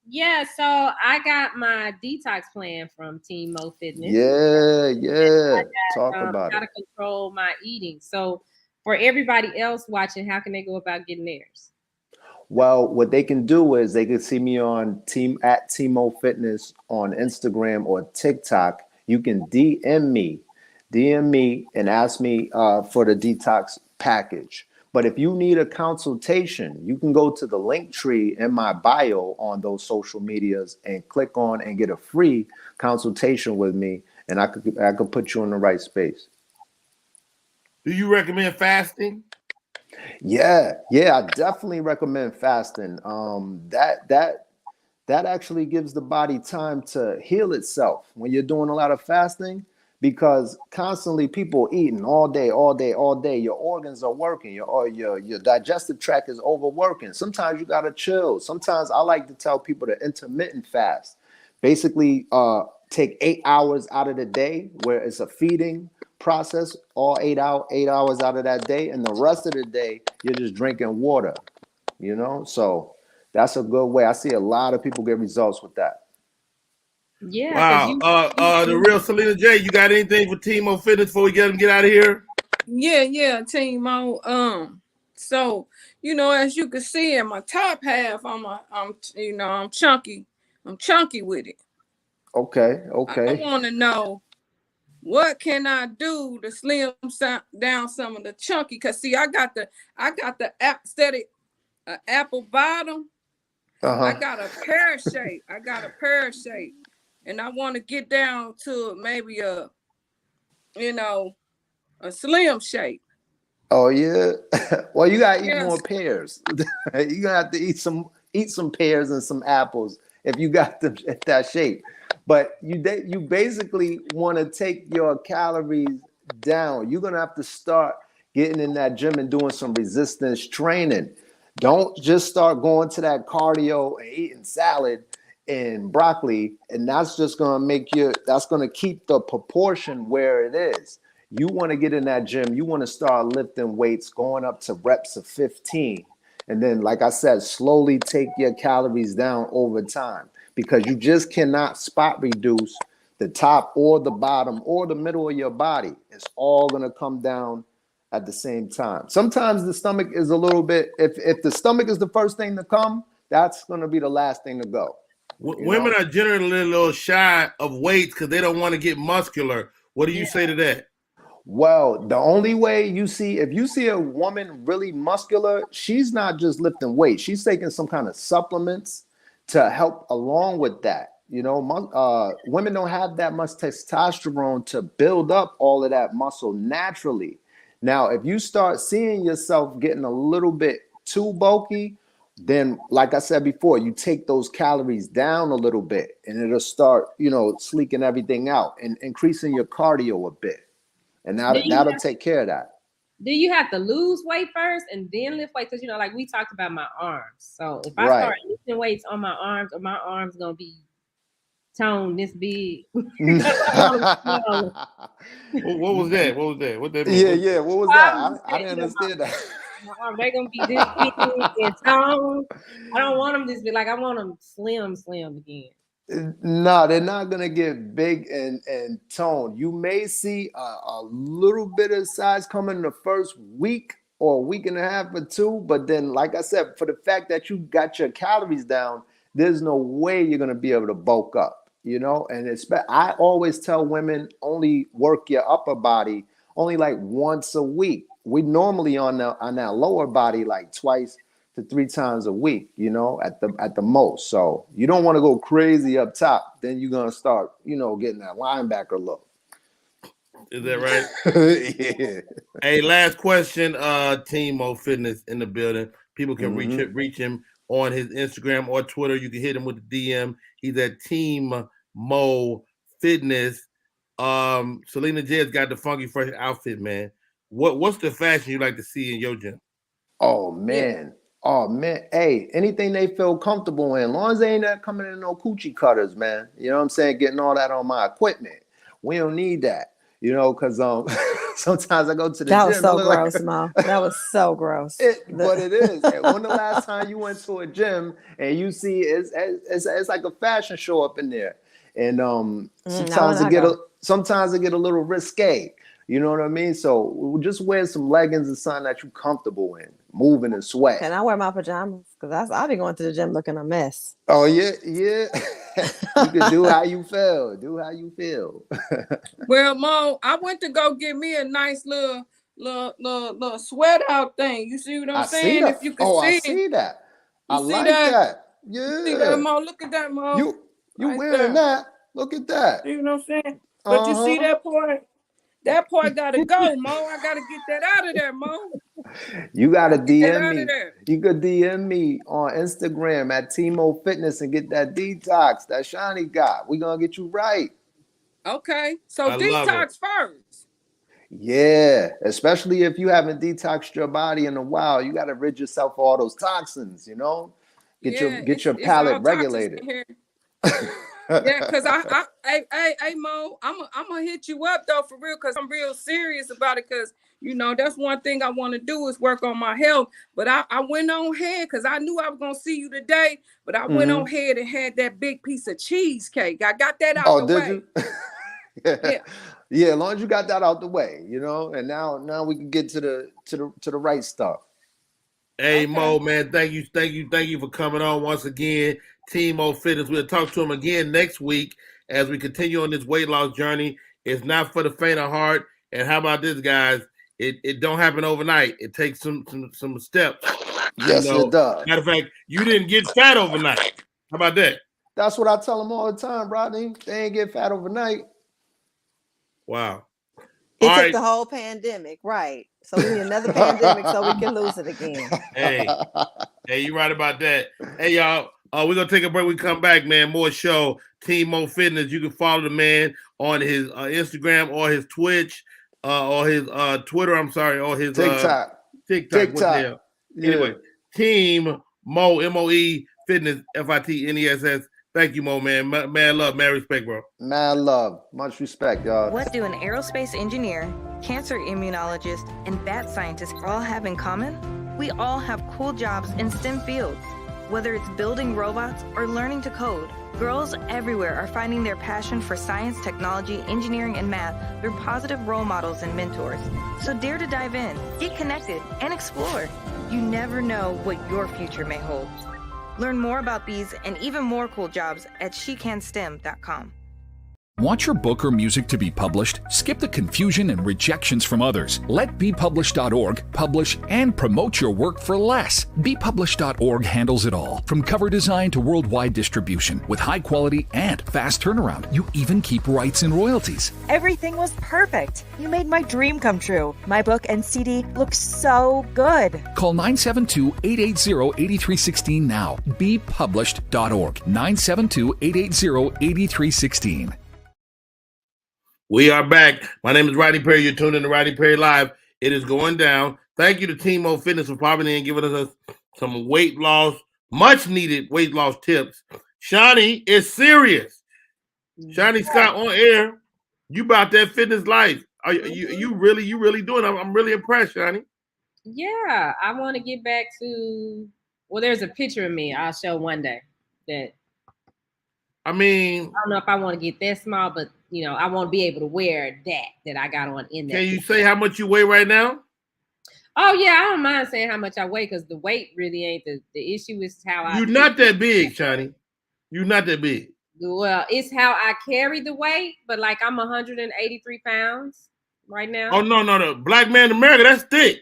Yeah, so I got my detox plan from Team Mo Fitness. Yeah. Talk about how to control my eating. So for everybody else watching, how can they go about getting theirs? Well, what they can do is they can see me on at Timo Fitness on Instagram or TikTok. You can DM me and ask me for the detox package. But if you need a consultation, you can go to the link tree in my bio on those social medias and click on and get a free consultation with me, and I could put you in the right space. Do you recommend fasting? Yeah, I definitely recommend fasting. That actually gives the body time to heal itself when you're doing a lot of fasting, because constantly people eating all day. Your organs are working. Your digestive tract is overworking. Sometimes you gotta chill. Sometimes I like to tell people to intermittent fast. Basically, take 8 hours out of the day where it's a feeding process, all 8 hours out of that day, and the rest of the day you're just drinking water. So that's a good way. I see a lot of people get results with that. Yeah. Wow. The real Selena J, you got anything for Timo Fitness before we get out of here? Yeah, Timo. So as you can see in my top half, I'm chunky. I'm chunky with it. Okay. I want to know, what can I do to slim down some of the chunky? Cause see, I got the aesthetic apple bottom. I got a pear shape. And I want to get down to maybe a slim shape. Oh yeah. Well, you gotta eat more pears. You're gonna have to eat some pears and some apples if you got that shape. But you basically want to take your calories down. You're gonna have to start getting in that gym and doing some resistance training. Don't just start going to that cardio and eating salad and broccoli, and that's just that's gonna keep the proportion where it is. You want to get in that gym, you want to start lifting weights, going up to reps of 15. And then, like I said, slowly take your calories down over time, because you just cannot spot reduce the top or the bottom or the middle of your body. It's all gonna come down at the same time. Sometimes the stomach is a little bit, if the stomach is the first thing to come, that's gonna be the last thing to go. Women are generally a little shy of weights because they don't want to get muscular. What do you say to that? Well, the only way if you see a woman really muscular, she's not just lifting weights. She's taking some kind of supplements to help along with that. Women don't have that much testosterone to build up all of that muscle naturally. Now, if you start seeing yourself getting a little bit too bulky, then, like I said before, you take those calories down a little bit, and it'll start, sleeking everything out and increasing your cardio a bit. And that'll take care of that. Do you have to lose weight first and then lift weights? Because, like we talked about my arms. So if I start lifting weights on my arms, or my arms going to be toned this big. What was that? What that mean? Yeah. What was that? I didn't understand that. They're gonna be this big and toned. I don't want them this big. Like, I want them slim again. No, they're not gonna get big and toned. You may see a little bit of size coming in the first week or a week and a half or two, but then, like I said, for the fact that you got your calories down, there's no way you're gonna be able to bulk up. And I always tell women, only work your upper body only like once a week. We normally on that lower body like 2 to 3 times a week, at the most. So you don't want to go crazy up top. Then you're gonna start, getting that linebacker look. Is that right? Yeah. Hey, last question. Team Mo Fitness in the building. People can reach him on his Instagram or Twitter. You can hit him with the DM. He's at Team Mo Fitness. Selena Jed's got the funky fresh outfit, man. What's the fashion you like to see in your gym? Oh man. Hey, anything they feel comfortable in, as long as they ain't not coming in no coochie cutters, man. You know what I'm saying? Getting all that on my equipment. We don't need that. Because sometimes I go to the gym. That was so gross, Mo. That was so gross. But it is. When the last time you went to a gym and you see it's like a fashion show up in there, and sometimes it get a little risque. You know what I mean? So we'll just wear some leggings and something that you're comfortable in, moving and sweat. Can I wear my pajamas? Because I'll be going to the gym looking a mess. Oh, yeah. You can do how you feel. Well, Mo, I went to go get me a nice little sweat out thing. You see what I'm saying? If you can see I see that. I like that. Yeah. See that, Mo? Look at that, Mo. You right wearing that? Look at that. You know what I'm saying? But you see that part? That part gotta go, Mo. I gotta get that out of there, Mo. You gotta DM me. You could DM me on Instagram at Timo Fitness and get that detox that Shani got. We're gonna get you right. Okay, so detox first. Yeah, especially if you haven't detoxed your body in a while, you gotta rid yourself of all those toxins. Get your palate regulated. Yeah, because hey Mo, I'm gonna hit you up though for real, because I'm real serious about it, because that's one thing I want to do is work on my health. But I went on ahead because I knew I was gonna see you today, but I went on ahead and had that big piece of cheesecake. I got that out the way. You? Yeah, as long as you got that out the way, and now we can get to the right stuff. Hey, okay. Mo, man, thank you for coming on once again. Team Mo Fitness. We'll talk to him again next week as we continue on this weight loss journey. It's not for the faint of heart. And how about this, guys? It don't happen overnight. It takes some steps. Yes, it does. Matter of fact, you didn't get fat overnight. How about that? That's what I tell them all the time, Rodney. They ain't get fat overnight. Wow. It took the whole pandemic, right? So we need another pandemic so we can lose it again. Hey, you right about that. Hey, y'all. We're going to take a break. We come back, man. More show. Team Mo Fitness. You can follow the man on his Instagram or his Twitch. or his Twitter. I'm sorry, or his TikTok. TikTok. What the hell? Yeah. Anyway, Team Mo MOE Fitness FITNESS. Thank you, Mo, man. Mad love, mad respect, bro. Mad love. Much respect, y'all. What do an aerospace engineer, cancer immunologist, and bat scientist all have in common? We all have cool jobs in STEM fields. Whether it's building robots or learning to code, girls everywhere are finding their passion for science, technology, engineering, and math through positive role models and mentors. So dare to dive in, get connected, and explore. You never know what your future may hold. Learn more about these and even more cool jobs at shecanstem.com. Want your book or music to be published? Skip the confusion and rejections from others. Let BePublished.org publish and promote your work for less. BePublished.org handles it all, from cover design to worldwide distribution, with high quality and fast turnaround. You even keep rights and royalties. Everything was perfect. You made my dream come true. My book and CD look so good. Call 972-880-8316 now. BePublished.org. 972-880-8316. We are back. My name is Rodney Perry. You're tuned in to Rodney Perry Live. It is going down. Thank you to Team Mo Fitness for popping in and giving us some weight loss, much needed weight loss tips. Shawnee is serious. Shawnee Scott on air. You about that fitness life. Are you really doing it? I'm really impressed, Shawnee. Yeah, I want to get back to. Well, there's a picture of me I'll show one day. That I mean, I don't know if I want to get that small, but I won't be able to wear that I got on in there. Can you say how much you weigh right now? Oh yeah, I don't mind saying how much I weigh because the weight really ain't the issue. Is how You're not that big, Shawnee. You're not that big. Well, it's how I carry the weight, but like I'm 183 pounds right now. Oh no, Black man in America, that's thick.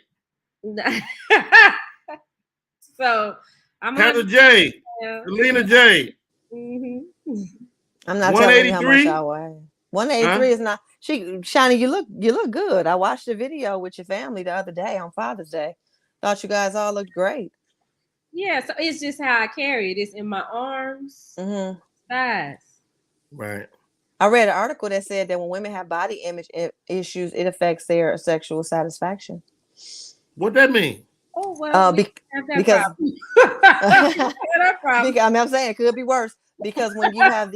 So I'm Heather J, Selena J. Mm-hmm. I'm not telling you how much I weigh. 183 is not. Shani, you look good. I watched the video with your family the other day on Father's Day. Thought you guys all looked great. Yeah, so it's just how I carry it. It's in my arms, thighs. Right. I read an article that said that when women have body image issues, it affects their sexual satisfaction. What that mean? Oh well, because I'm saying it could be worse. Because when you have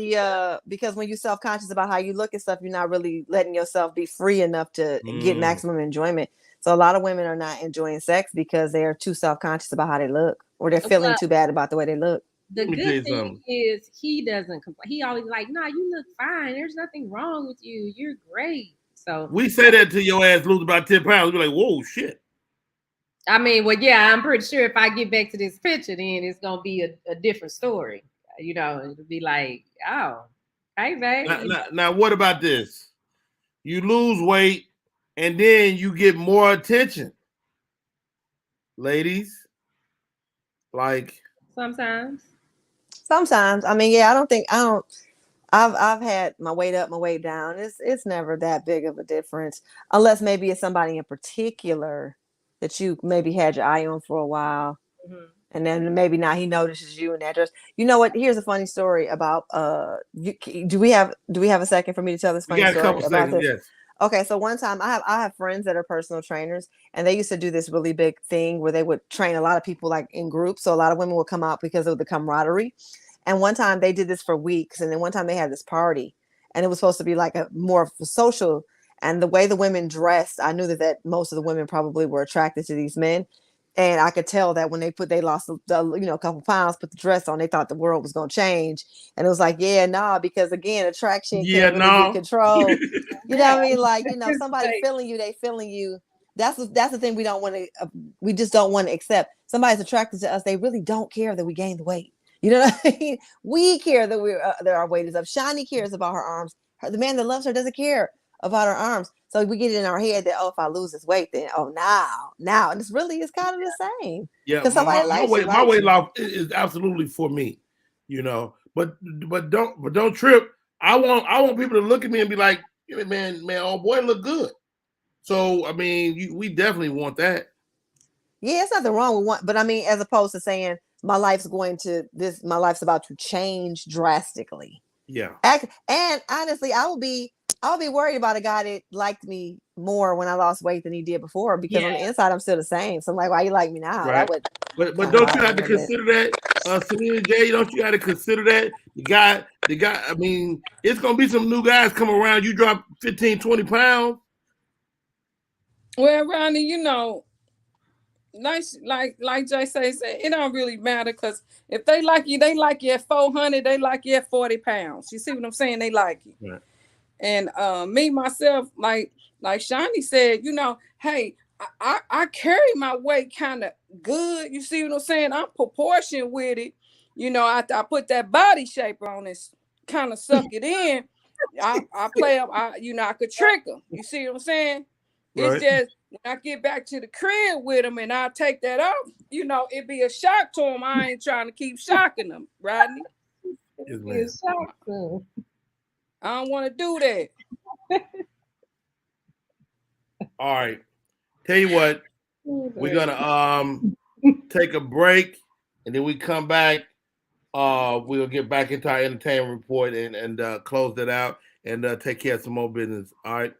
because when you're self-conscious about how you look and stuff, you're not really letting yourself be free enough to get maximum enjoyment. So a lot of women are not enjoying sex because they're too self-conscious about how they look, or they're feeling too bad about the way they look. The good thing is he doesn't complain. He always like, "No, you look fine. There's nothing wrong with you. You're great." So we say that to your ass lose about 10 pounds. We're like, "Whoa, shit." I mean, well, yeah, I'm pretty sure if I get back to this picture, then it's gonna be a different story. It'll be like, oh, hey, babe. Now, what about this? You lose weight and then you get more attention. Ladies, like sometimes. I mean, yeah, I've had my weight up, my weight down. It's never that big of a difference, unless maybe it's somebody in particular that you maybe had your eye on for a while. Mm-hmm. And then maybe now he notices you in that dress. You know what? Here's a funny story about do we have a second for me to tell this funny story about this? Yes. Okay, so one time I have friends that are personal trainers, and they used to do this really big thing where they would train a lot of people like in groups. So a lot of women would come out because of the camaraderie. And one time they did this for weeks, and then one time they had this party, and it was supposed to be like a more social. And the way the women dressed, I knew that most of the women probably were attracted to these men. And I could tell that when they lost a couple pounds, put the dress on, they thought the world was going to change. And it was like, because again, attraction can't really be controlled. You know what I mean? Like, somebody feeling you, they feeling you. That's the thing we don't want to, we just don't want to accept. Somebody's attracted to us. They really don't care that we gained the weight. You know what I mean? We care that that our weight is up. Shani cares about her arms. The man that loves her doesn't care about her arms. So we get it in our head that, if I lose this weight, then now, and it's kind of the same. Yeah, my weight loss is absolutely for me, But don't trip. I want people to look at me and be like, man, old boy look good. So I mean, we definitely want that. Yeah, it's nothing wrong with one, but I mean, as opposed to saying my life's about to change drastically. Yeah. And honestly, I will be I'll be worried about a guy that liked me more when I lost weight than he did before, because on the inside I'm still the same. So I'm like, why you like me now? Right. That would But don't you have to consider that, Selena J? Don't you got to consider that the guy? I mean, it's gonna be some new guys come around. You drop 15, 20 pounds. Well, Rodney, you know, like Jay said, it don't really matter, because if they like you at 400, they like you at 40 pounds. You see what I'm saying? They like you. Right. And me myself, like Shani said, you know, hey, I carry my weight kind of good. You see what I'm saying? I'm proportioned with it. You know, I put that body shape on and kind of suck it in. I play up. I could trick them. You see what I'm saying? Right. It's just when I get back to the crib with them and I take that off, you know, it'd be a shock to them. I ain't trying to keep shocking them, Rodney. Yes, man. I don't want to do that. All right. Tell you what, we're gonna take a break, and then we come back. We'll get back into our entertainment report and close that out and take care of some more business. All right.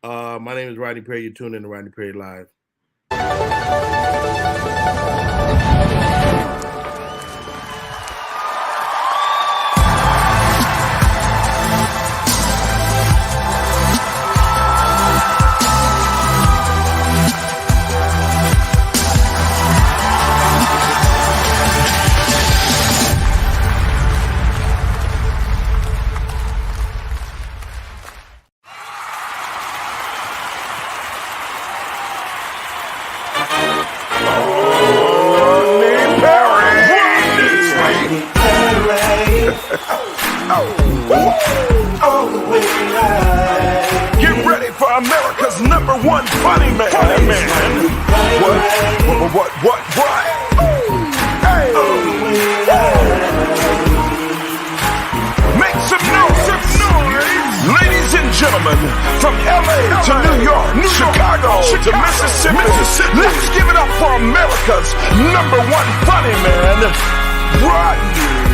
My name is Rodney Perry. You're tuned in to Rodney Perry Live. Get ready for America's #1 funny man. What? Hey! Make some noise! Ladies and gentlemen, from LA to New York, Chicago to Mississippi, let's give it up for America's #1 funny man, Rodney.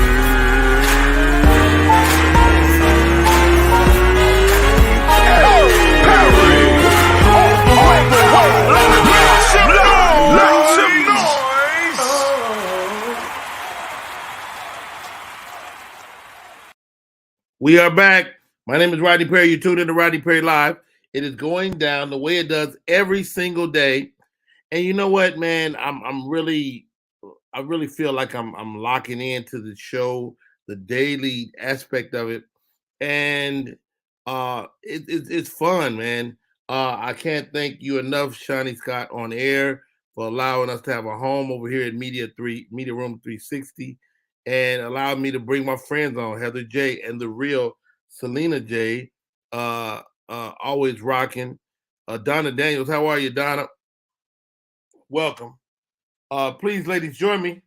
We are back. My name is Rodney Perry. You're tuned in to Rodney Perry Live. It is going down the way it does every single day. And you know what, man? I really feel like I'm locking into the show, the daily aspect of it. And it's fun, man. I can't thank you enough, Shani Scott, on air for allowing us to have a home over here at Media Room 360, and allowed me to bring my friends on, Heather J and the real Selena J, always rocking. Donna Daniels, how are you, Donna? Welcome. Please, ladies, join me.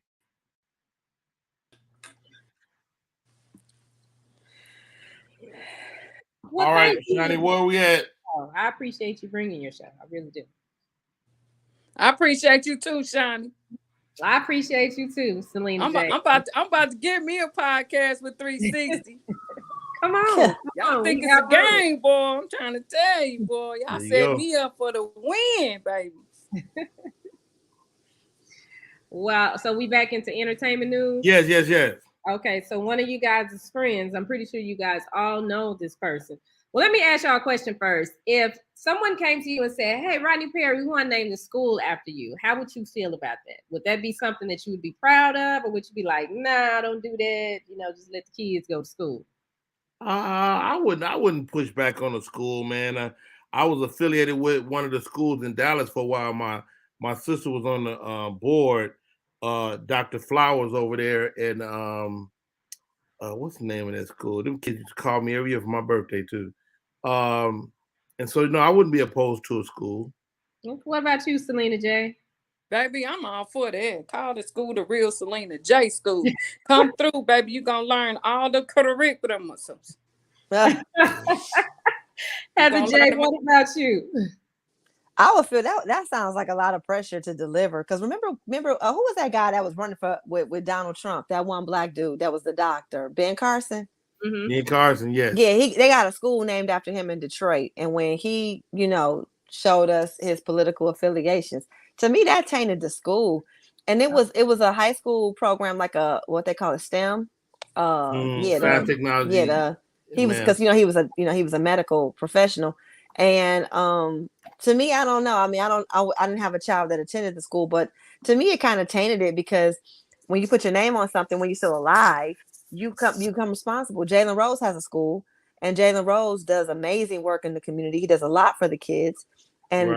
Well, all right, Shani, where are we at? Oh, I appreciate you bringing your show. I really do. I appreciate you too, Shani. I appreciate you too, Selena J. I'm about to get me a podcast with 360. Come on. Y'all think it's a game, boy. I'm trying to tell you, boy. Y'all set me up for the win, baby. Wow. So we back into entertainment news? Yes. Okay, so one of you guys' friends, I'm pretty sure you guys all know this person. Well, let me ask y'all a question first. If someone came to you and said, hey, Rodney Perry, we want to name the school after you, how would you feel about that? Would that be something that you would be proud of, or would you be like, nah, don't do that, just let the kids go to school? I wouldn't push back on the school, man. I was affiliated with one of the schools in Dallas for a while. My sister was on the board, Dr. Flowers over there, and what's the name of that school? Them kids used to call me every year for my birthday too. And so I wouldn't be opposed to a school. What about you, Selena J? Baby, I'm all for that. Call the school the real Selena J School. Come through, baby. You're going to learn all the curriculum. Heather J, what about you? I would feel that sounds like a lot of pressure to deliver. Because remember, who was that guy that was running with Donald Trump? That one black dude that was the doctor, Ben Carson. Ben Carson, yes. Yeah, they got a school named after him in Detroit. And when he, showed us his political affiliations, to me that tainted the school. And it was a high school program, like a what they call a STEM. Science, technology. He was, because he was a medical professional. And to me, I don't know. I mean, I didn't have a child that attended the school, but to me it kind of tainted it, because when you put your name on something when you're still alive, you become responsible. Jalen Rose has a school, and Jalen Rose does amazing work in the community. He does a lot for the kids, and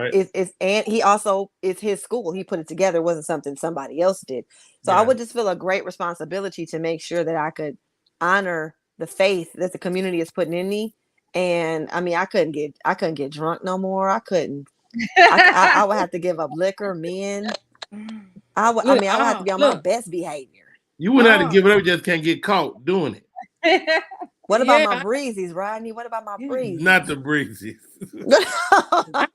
and he also, it's his school. He put it together. It wasn't something somebody else did. So I would just feel a great responsibility to make sure that I could honor the faith that the community is putting in me. And I mean, I couldn't get drunk no more. I couldn't. I would have to give up liquor, men. I would have to be on my best behavior. You wouldn't have to give it up, just can't get caught doing it. What about my breezies, Rodney? What about my breezies? Not the breezies. I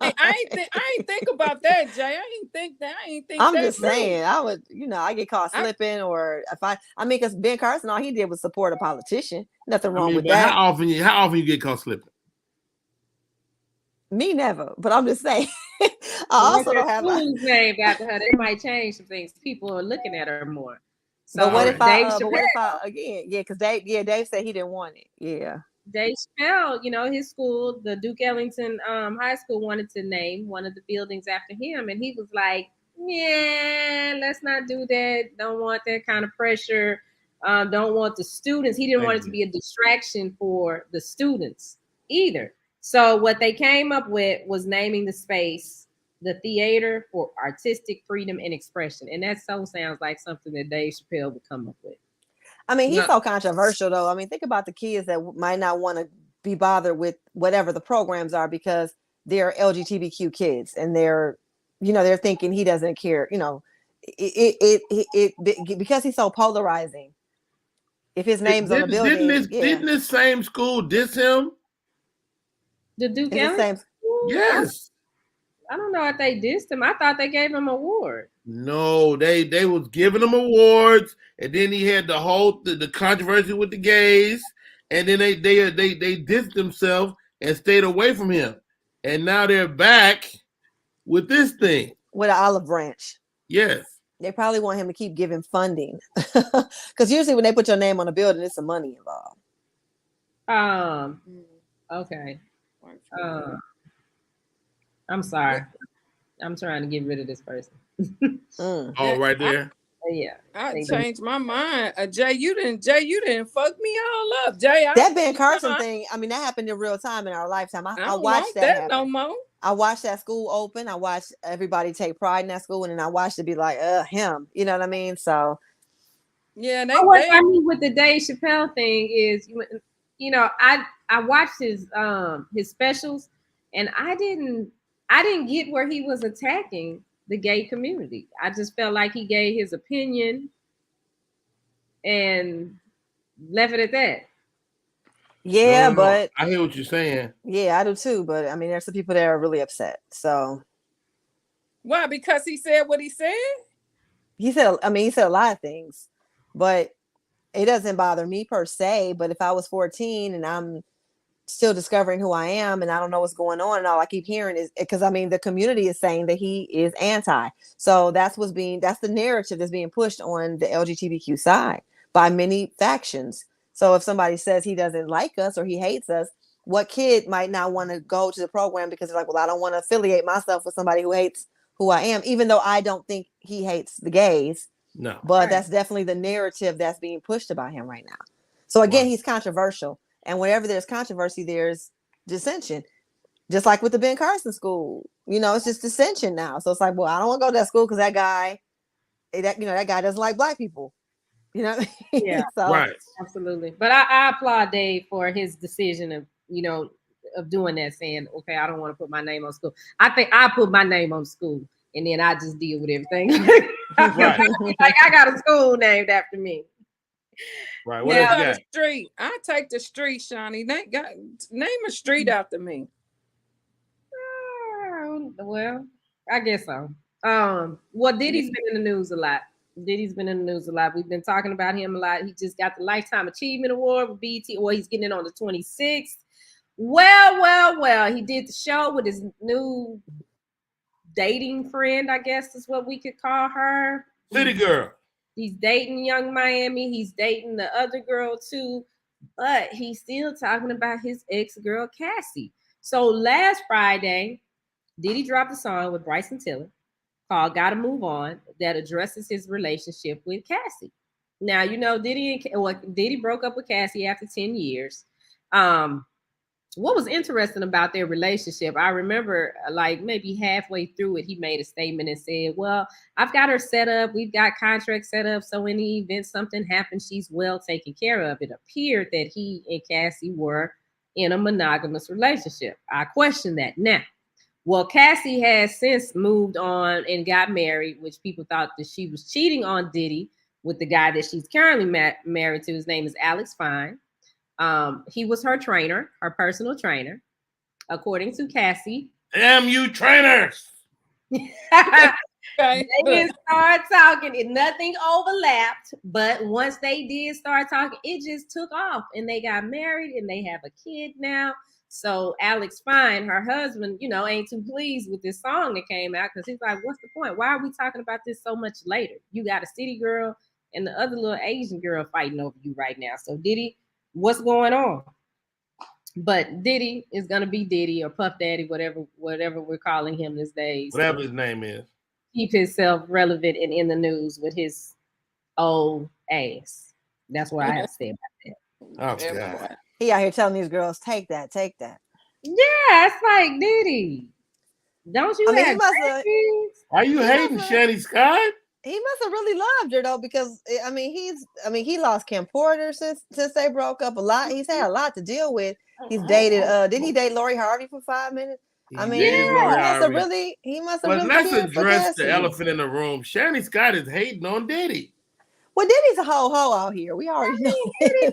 ain't think about that, Jay. I ain't think that. I'm just saying, I would, I get caught slipping, or if because Ben Carson, all he did was support a politician. Nothing wrong with that. How often you get caught slipping? Me never, but I'm just saying. I also don't have a named after her. They might change some things. People are looking at her more. So but what if I again? Yeah, because Dave said he didn't want it. Yeah. Dave Chappelle, his school, the Duke Ellington High School, wanted to name one of the buildings after him, and he was like, "Yeah, let's not do that. Don't want that kind of pressure. Don't want the students." He didn't want it to be a distraction for the students either. So what they came up with was naming the space the Theater for Artistic Freedom and Expression. And that sounds like something that Dave Chappelle would come up with. I mean, he's so controversial, though. I mean, think about the kids that might not want to be bothered with whatever the programs are, because they're LGBTQ kids, and they're thinking he doesn't care. Because he's so polarizing. If his name's on the building, didn't this same school diss him? The Duke Ellington school? Yes. I don't know if they dissed him. I thought they gave him an award. No, they was giving him awards, and then he had the controversy with the gays, and then they dissed themselves and stayed away from him, and now they're back with this thing with an olive branch. Yes, they probably want him to keep giving funding, because usually when they put your name on a building, there's some money involved. Okay. I'm sorry. I'm trying to get rid of this person. Oh, right there. I changed my mind. Jay, you didn't fuck me all up. Jay, that Ben Carson thing, I mean, that happened in real time in our lifetime. I watched that no more. I watched that school open. I watched everybody take pride in that school, and then I watched it be like, him. You know what I mean? So yeah, what I mean with the Dave Chappelle thing is, I watched his specials, and I didn't get where he was attacking the gay community. I just felt like he gave his opinion and left it at that. Yeah, but I hear what you're saying. Yeah, I do too. But I mean, there's some people that are really upset. So why? Because he said what he said? He said a lot of things, but it doesn't bother me per se. But if I was 14 and I'm still discovering who I am, and I don't know what's going on, and all I keep hearing is, because I mean, the community is saying that he is anti. So that's the narrative that's being pushed on the LGBTQ side by many factions. So if somebody says he doesn't like us or he hates us, what kid might not want to go to the program because they're like, well, I don't want to affiliate myself with somebody who hates who I am, even though I don't think he hates the gays. No. But that's definitely the narrative that's being pushed about him right now. So again, he's controversial. And whenever there's controversy, there's dissension. Just like with the Ben Carson school. It's just dissension now. So it's like, well, I don't want to go to that school because that guy doesn't like black people. Yeah, so, right. Absolutely. But I applaud Dave for his decision of doing that, saying, okay, I don't want to put my name on school. I think I put my name on school, and then I just deal with everything. Like I got a school named after me. Right. What else you got? Street. I take the street, Shawnee. Name a street after me. Well, I guess so. Well, Diddy's been in the news a lot. Diddy's been in the news a lot. We've been talking about him a lot. He just got the Lifetime Achievement Award with BET, or he's getting it on the 26th. Well. He did the show with his new dating friend, I guess is what we could call her. City girl. He's dating Young Miami. He's dating the other girl too. But he's still talking about his ex-girl, Cassie. So last Friday, Diddy dropped a song with Bryson Tiller called Gotta Move On that addresses his relationship with Cassie. Now, you know, Diddy broke up with Cassie after 10 years. What was interesting about their relationship, I remember like maybe halfway through it, he made a statement and said, well, I've got her set up. We've got contracts set up. So in the event something happens, she's well taken care of. It appeared that he and Cassie were in a monogamous relationship. I question that now. Well, Cassie has since moved on and got married, which people thought that she was cheating on Diddy with the guy that she's currently married to. His name is Alex Fine. He was her trainer, her personal trainer, according to Cassie. Damn you trainers! They didn't start talking, and nothing overlapped. But once they did start talking, it just took off, and they got married, and they have a kid now. So Alex Fine, her husband, you know, ain't too pleased with this song that came out because he's like, what's the point? Why are we talking about this so much later? You got a city girl and the other little Asian girl fighting over you right now. So Diddy, what's going on? But Diddy is gonna be Diddy or Puff Daddy, whatever we're calling him these days. Whatever his name is. Keep himself relevant and in the news with his old ass. That's what I have to say about that. Oh, God. He out here telling these girls, take that. Yeah, it's like Diddy. Don't you have kids? Are you hating Shanny Scott? He must have really loved her though, because he lost Kim Porter since they broke up a lot. He's had a lot to deal with. He's dated didn't he date Lori Harvey for 5 minutes? I mean, he must have really But let's address the elephant in the room. Shanny Scott is hating on Diddy. Well, Diddy's a ho-ho out here. We already know. I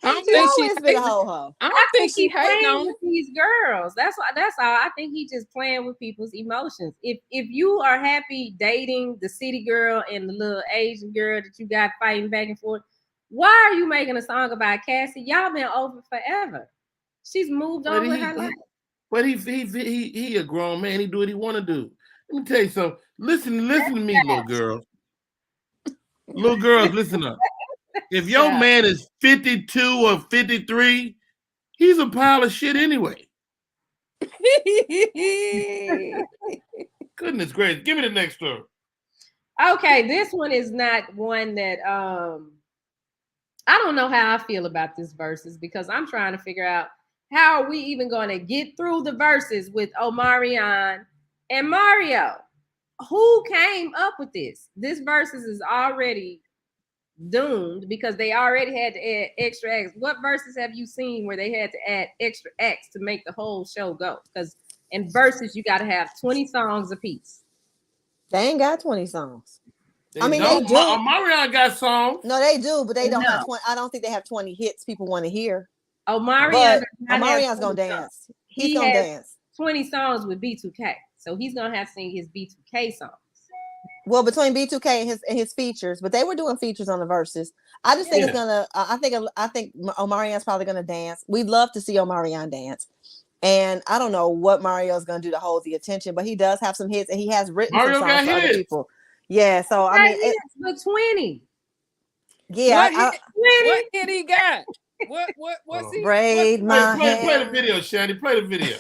don't think she's been a ho-ho. I don't think she's hating on these girls. That's all. I think he's just playing with people's emotions. If you are happy dating the city girl and the little Asian girl that you got fighting back and forth, why are you making a song about Cassie? Y'all been over forever. She's moved on with her life. But he a grown man. He do what he want to do. Let me tell you something. Listen to me, little girl. Little girls, listen up. If your man is 52 or 53, he's a pile of shit anyway. Goodness gracious. Give me the next story. Okay, this one is not one that I don't know how I feel about this verses, because I'm trying to figure out how are we even going to get through the verses with Omarion and Mario. Who came up with this? This verses is already doomed because they already had to add extra acts. What verses have you seen where they had to add extra acts to make the whole show go? Because in verses, you got to have 20 songs apiece. They ain't got 20 songs. They do. Omarion got songs. No, they do, but they don't have 20. I don't think they have 20 hits people want to hear. Omarion's gonna dance. He's gonna dance. 20 songs with B2K. So he's gonna have to sing his B2K songs. Well, between B2K and his features, but they were doing features on the verses. I just think it's gonna. I think Omarion's probably gonna dance. We'd love to see Omarion dance, and I don't know what Mario's gonna do to hold the attention, but he does have some hits, and he has written some songs for other people. Yeah, so I mean, but 20. Yeah, what hit he got? What's he? Braid my hair. Play the video, Shandy. Play the video.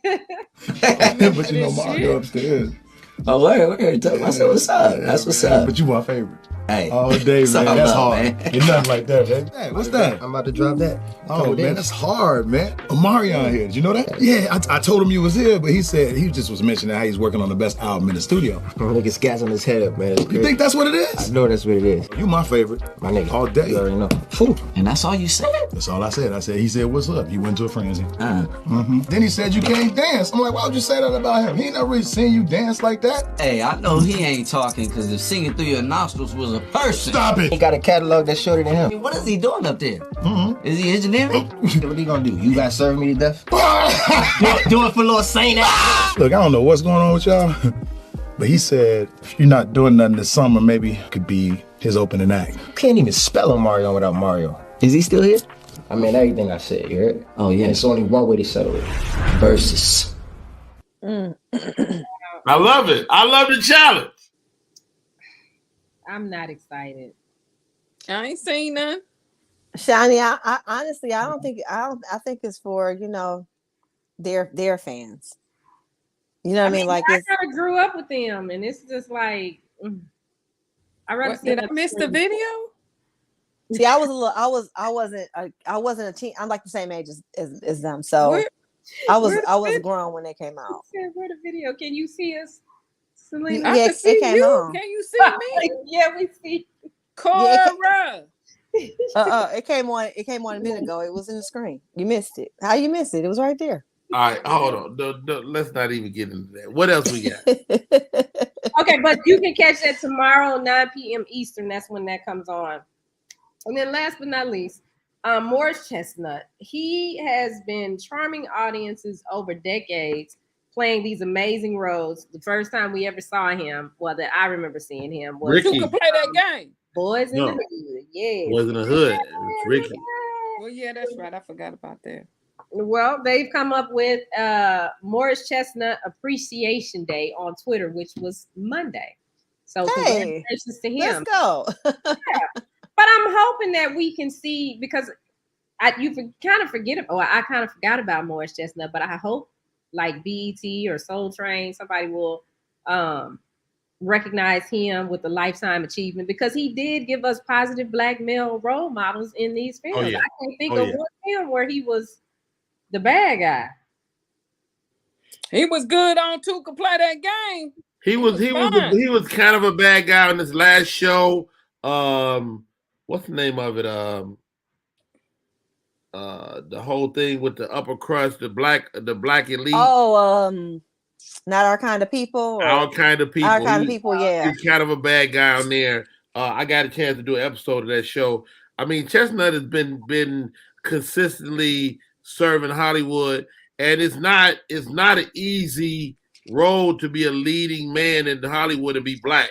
But you know Mario upstairs. Oh, wait. I said, what's up? That's what's up. But you my favorite. Hey. All day, man. That's hard. Man. Ain't nothing like that, man. Hey, what's that? I'm about to drop that. Oh, man, that's hard, man. Omarion here. Did you know that? Yeah, I told him you was here, but he said he just was mentioning how he's working on the best album in the studio. Nigga scats on his head up, man. You think that's what it is? I know that's what it is. You my favorite. My nigga. All day. You already know. Fool. And that's all you said? That's all I said. He said, what's up? He went to a frenzy. Then he said, you can't dance. I'm like, why would you say that about him? He ain't never really seen you dance like that. Hey, I know he ain't talking because if singing through your nostrils was a person. Stop it. He got a catalog that's shorter than him. I mean, what is he doing up there? Is he engineering? What he gonna do? You guys serve me to death? do it for little Saint. Look, I don't know what's going on with y'all, But he said, if you're not doing nothing this summer, maybe it could be his opening act. You can't even spell Omarion without Mario. Is he still here? I mean, everything I said, you heard? Oh, yeah. And it's only one way to settle it. Versus. I love it. I love the challenge. I'm not excited. I ain't seen none. Shani, I honestly, I think it's for, their fans. You know what I mean? Like, I kind of grew up with them, and it's just like, I rather see. Did I miss the video? See, I wasn't a teen. I'm like the same age as them, so I was grown when they came out. Where the video? Can you see us, Selena? Yeah, it came on. Can you see me? Yeah, we see. Cora. It came on. It came on a minute ago. It was in the screen. You missed it. How you missed it? It was right there. All right, hold on. Let's not even get into that. What else we got? Okay, but you can catch that tomorrow, 9 p.m. Eastern. That's when that comes on. And then last but not least, Morris Chestnut. He has been charming audiences over decades, playing these amazing roles. The first time we ever saw him, well, that I remember seeing him, was Ricky. Who could play that game? Boys in the Hood. Yeah. Boys in the Hood. It's Ricky. Well, yeah, that's right. I forgot about that. Well, they've come up with Morris Chestnut Appreciation Day on Twitter, which was Monday. So congratulations to him. Let's go. Yeah. But I'm hoping that we can see, because I kind of forgot about Morris Chestnut, but I hope like BET or Soul Train, somebody will recognize him with a lifetime achievement, because he did give us positive black male role models in these films. Oh, yeah. I can't think of one film where he was the bad guy. He was good on Two Could Play That Game. He was kind of a bad guy on this last show. What's the name of it? The whole thing with the upper crust, the black elite. Not Our Kind of People. Our Kind of People. Our Kind of People, yeah. He's kind of a bad guy on there. I got a chance to do an episode of that show. I mean, Chestnut has been consistently serving Hollywood, and it's not an easy road to be a leading man in Hollywood and be black.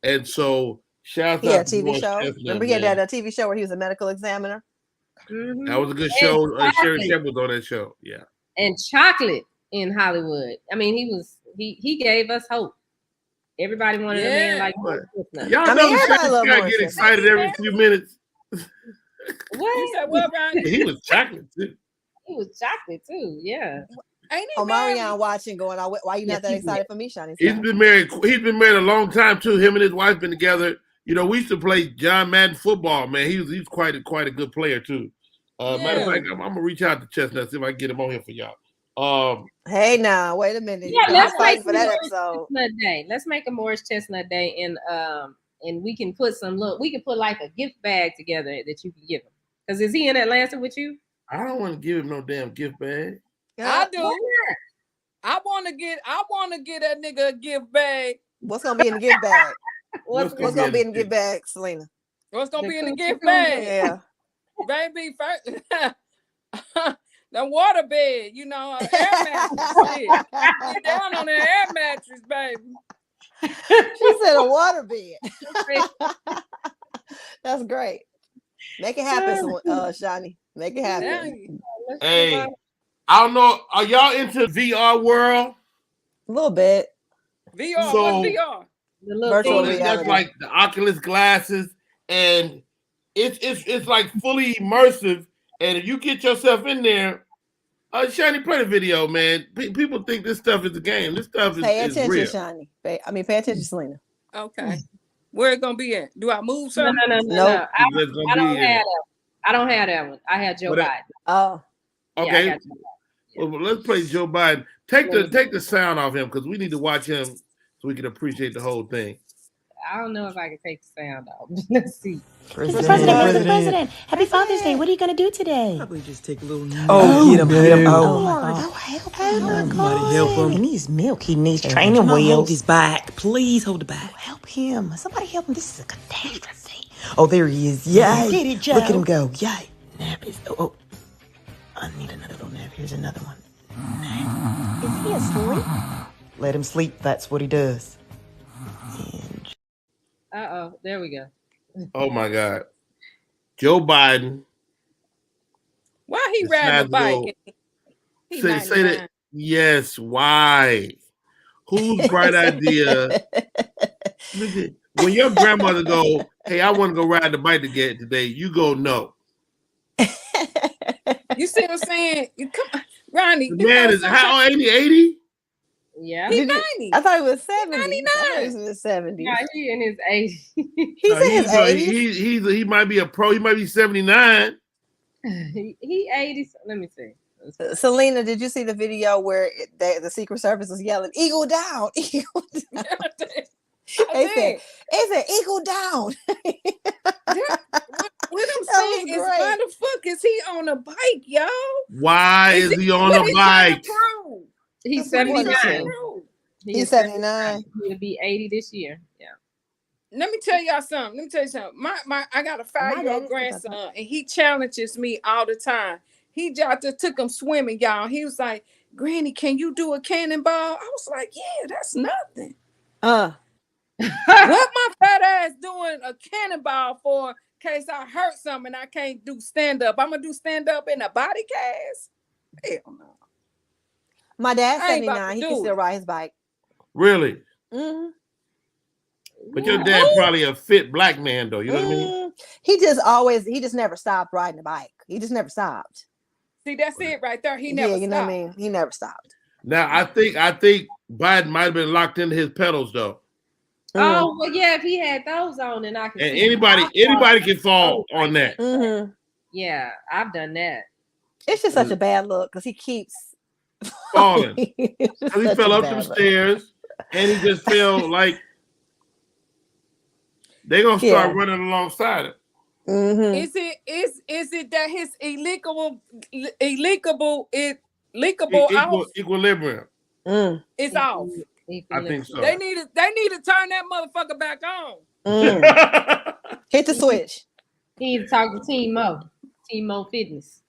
And so, shout out to TV show. Chestnut, remember he had that TV show where he was a medical examiner? Mm-hmm. That was a good show. Sherry Shep was on that show. Yeah. And Chocolate in Hollywood. I mean, he gave us hope. Everybody wanted a man like Morris Chestnut. Y'all know you gotta get excited every few minutes. What? You said what, Ryan? He was chocolate too. He was chocolate too. Yeah. Marianne watching, going, why you not that excited for me, Shani? He's been married a long time too. Him and his wife been together. You know, we used to play John Madden football, man. He's quite a good player too. Matter of fact, I'm gonna reach out to Chestnut, see if I can get him on here for y'all. Hey, now wait a minute. Yeah, let's make for that episode. Chestnut Day. Let's make a Morris Chestnut Day, and we can put like a gift bag together that you can give him. Because is he in Atlanta with you? I don't want to give him no damn gift bag. I do. I want to get that nigga a gift bag. What's gonna be in the gift bag? What's gonna be in the gift bag, Selena? What's gonna be in the gift bag? Yeah, baby. First, the water bed, air mattress. Get down on the air mattress, baby. She said a water bed. That's great. Make it happen, Shani. Make it happen. Hey, I don't know. Are y'all into VR world? A little bit. VR. So, what's VR? Virtual reality. That's like the Oculus glasses, and it's like fully immersive. And if you get yourself in there, Shani, play the video, man. People think this stuff is a game. This stuff is Pay attention, real. Shani. Pay attention, Selena. Okay. Where it gonna be at? Do I move something? No. I don't have that one. I had Joe Biden. Oh. Okay. Yeah, Well, let's play Joe Biden. Take the sound off him, because we need to watch him so we can appreciate the whole thing. I don't know if I can take the sound off. Let's see. President. Happy Father's Day. What are you going to do today? Probably just take a little nap. Oh, get him. Oh, help him. Somebody help him. He needs milk. He needs training wheels. Hold his back. Please hold the back. Oh, help him. Somebody help him. This is a catastrophe. Oh, there he is. Yay. Get it, Joe. Look at him go. Yay. Nap is... Oh. I need another little nap. Here's another one. Is he asleep? Let him sleep. That's what he does. There we go. Oh my God. Joe Biden. Why he riding a bike? He Say that. 99. Yes. Why? Whose bright idea? When your grandmother go, hey, I want to go ride the bike today, you go no. You see what I'm saying? Come on, Rodney. The man is how old? 80? Yeah. He's 90. I thought he was 70. 99. I thought he was in his 70s. Yeah, he in his 80s. He's in his 80s. He might be a pro. He might be 79. he 80. Let me see. Selena, did you see the video where the Secret Service was yelling, "Eagle down, eagle down"? They said, "Eagle down." What I'm saying is, why the fuck is he on a bike, y'all? Why is he on a bike? He's 79. He's 79. He'll be 80 this year. Yeah. Let me tell y'all something. I got a 5-year-old grandson, and he challenges me all the time. He just took him swimming, y'all. He was like, "Granny, can you do a cannonball?" I was like, "Yeah, that's nothing." What my fat ass doing a cannonball for? In case I hurt something and I can't do stand up. I'm gonna do stand up in a body cast. Hell no. My dad's 79. He can still ride his bike. Really? Mm-hmm. But your dad probably a fit black man, though. You know what I mean? He just never stopped riding a bike. He just never stopped. See, that's it right there. He never stopped. Know what I mean? He never stopped. Now, I think Biden might have been locked into his pedals, though. Oh, well, yeah, if he had those on, then I can. And anybody can fall on that. Mm-hmm. Yeah, I've done that. It's just such a bad look because he keeps falling. He fell up some stairs, and he just feel like they're gonna start running alongside it. Mm-hmm. Is it that his equilibrium is off? I think so. They need to turn that motherfucker back on. Hit the switch. He need to talk to Team Mo Fitness.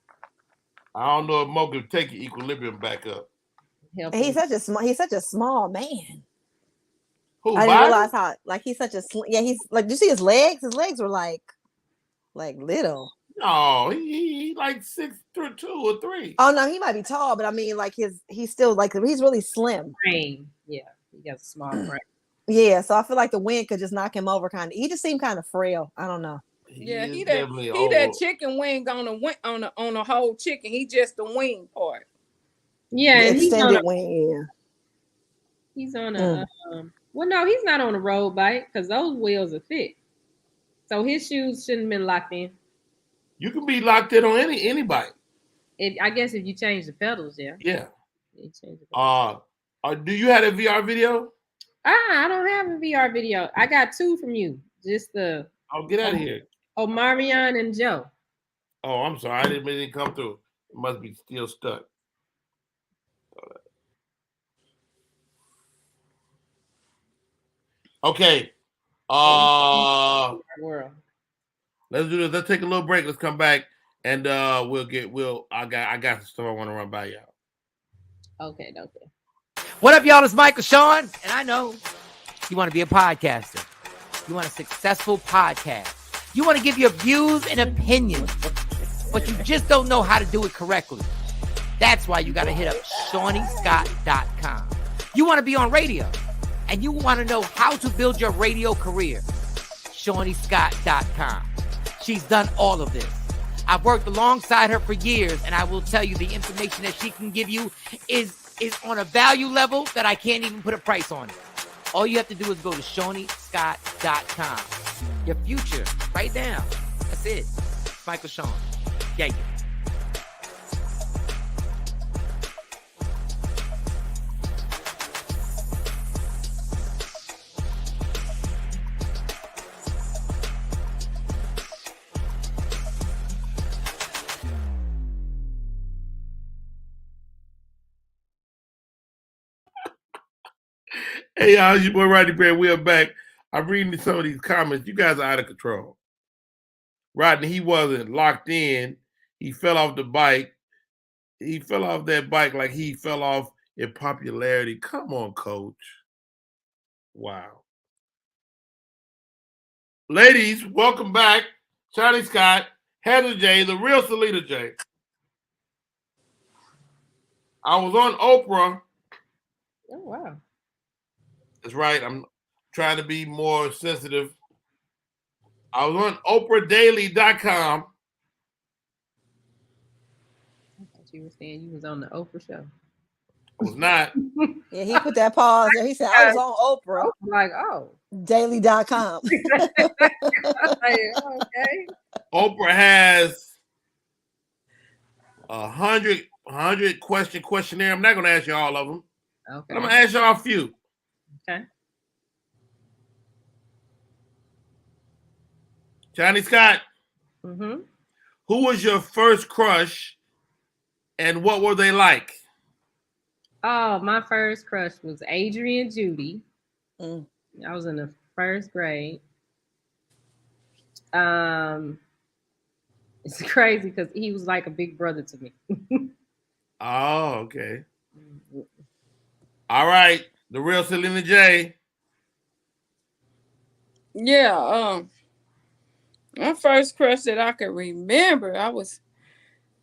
I don't know if Mo can take your equilibrium back up. He's such a small man. Who, I didn't realize how he's such a he's like, do you see his legs? His legs were like little. No, he like 6'2" or 3. Oh no, he might be tall, but I mean like he's still like he's really slim. Frame. Yeah, he got a small frame. Yeah, so I feel like the wind could just knock him over kind of. He just seemed kind of frail. I don't know. He that chicken wing on a whole chicken. He just the wing part. Yeah, the and extended wing. Yeah. He's on a well, no, he's not on a road bike because those wheels are thick. So his shoes shouldn't have been locked in. You can be locked in on any bike. I guess if you change the pedals, yeah. Yeah. You change the pedals. Do you have a VR video? I don't have a VR video. I got 2 from you. Just the. Oh, get out of here. Omarion and Joe. Oh, I'm sorry. It didn't come through. It must be still stuck. Okay. Let's do this. Let's take a little break. Let's come back and I got some stuff I want to run by y'all. Okay. What up, y'all? It's Michael Sean, and I know you want to be a podcaster. You want a successful podcast. You want to give your views and opinions, but you just don't know how to do it correctly. That's why you got to hit up ShawneeScott.com. You want to be on radio, and you want to know how to build your radio career. ShawneeScott.com. She's done all of this. I've worked alongside her for years, and I will tell you the information that she can give you is on a value level that I can't even put a price on it. All you have to do is go to ShawneeScott.com. Your future, right now. That's it. Michael Sean. Yeah. Hey, y'all, it's your boy Rodney Perry. We are back. I'm reading some of these comments. You guys are out of control. Rodney, he wasn't locked in. He fell off the bike. He fell off that bike like he fell off in popularity. Come on, coach. Wow. ladies, welcome back. Johnny Scott, Heather J, the real Selena J. I was on Oprah. Oh, wow. That's right. I'm trying to be more sensitive. I was on OprahDaily.com. I thought you were saying you was on the Oprah show. I was not. Yeah, he put that pause there. He said, I was on Oprah. I'm like, oh. Daily.com. Okay. Oprah has 100 questionnaire. I'm not going to ask you all of them. Okay. But I'm going to ask y'all a few. Okay. Johnny Scott, Mm-hmm. who was your first crush and what were they like? Oh, my first crush was Adrian Judy. Mm. I was in the first grade. It's crazy because he was like a big brother to me. Oh, okay. All right. The real Selena J. Yeah, my first crush that I can remember, I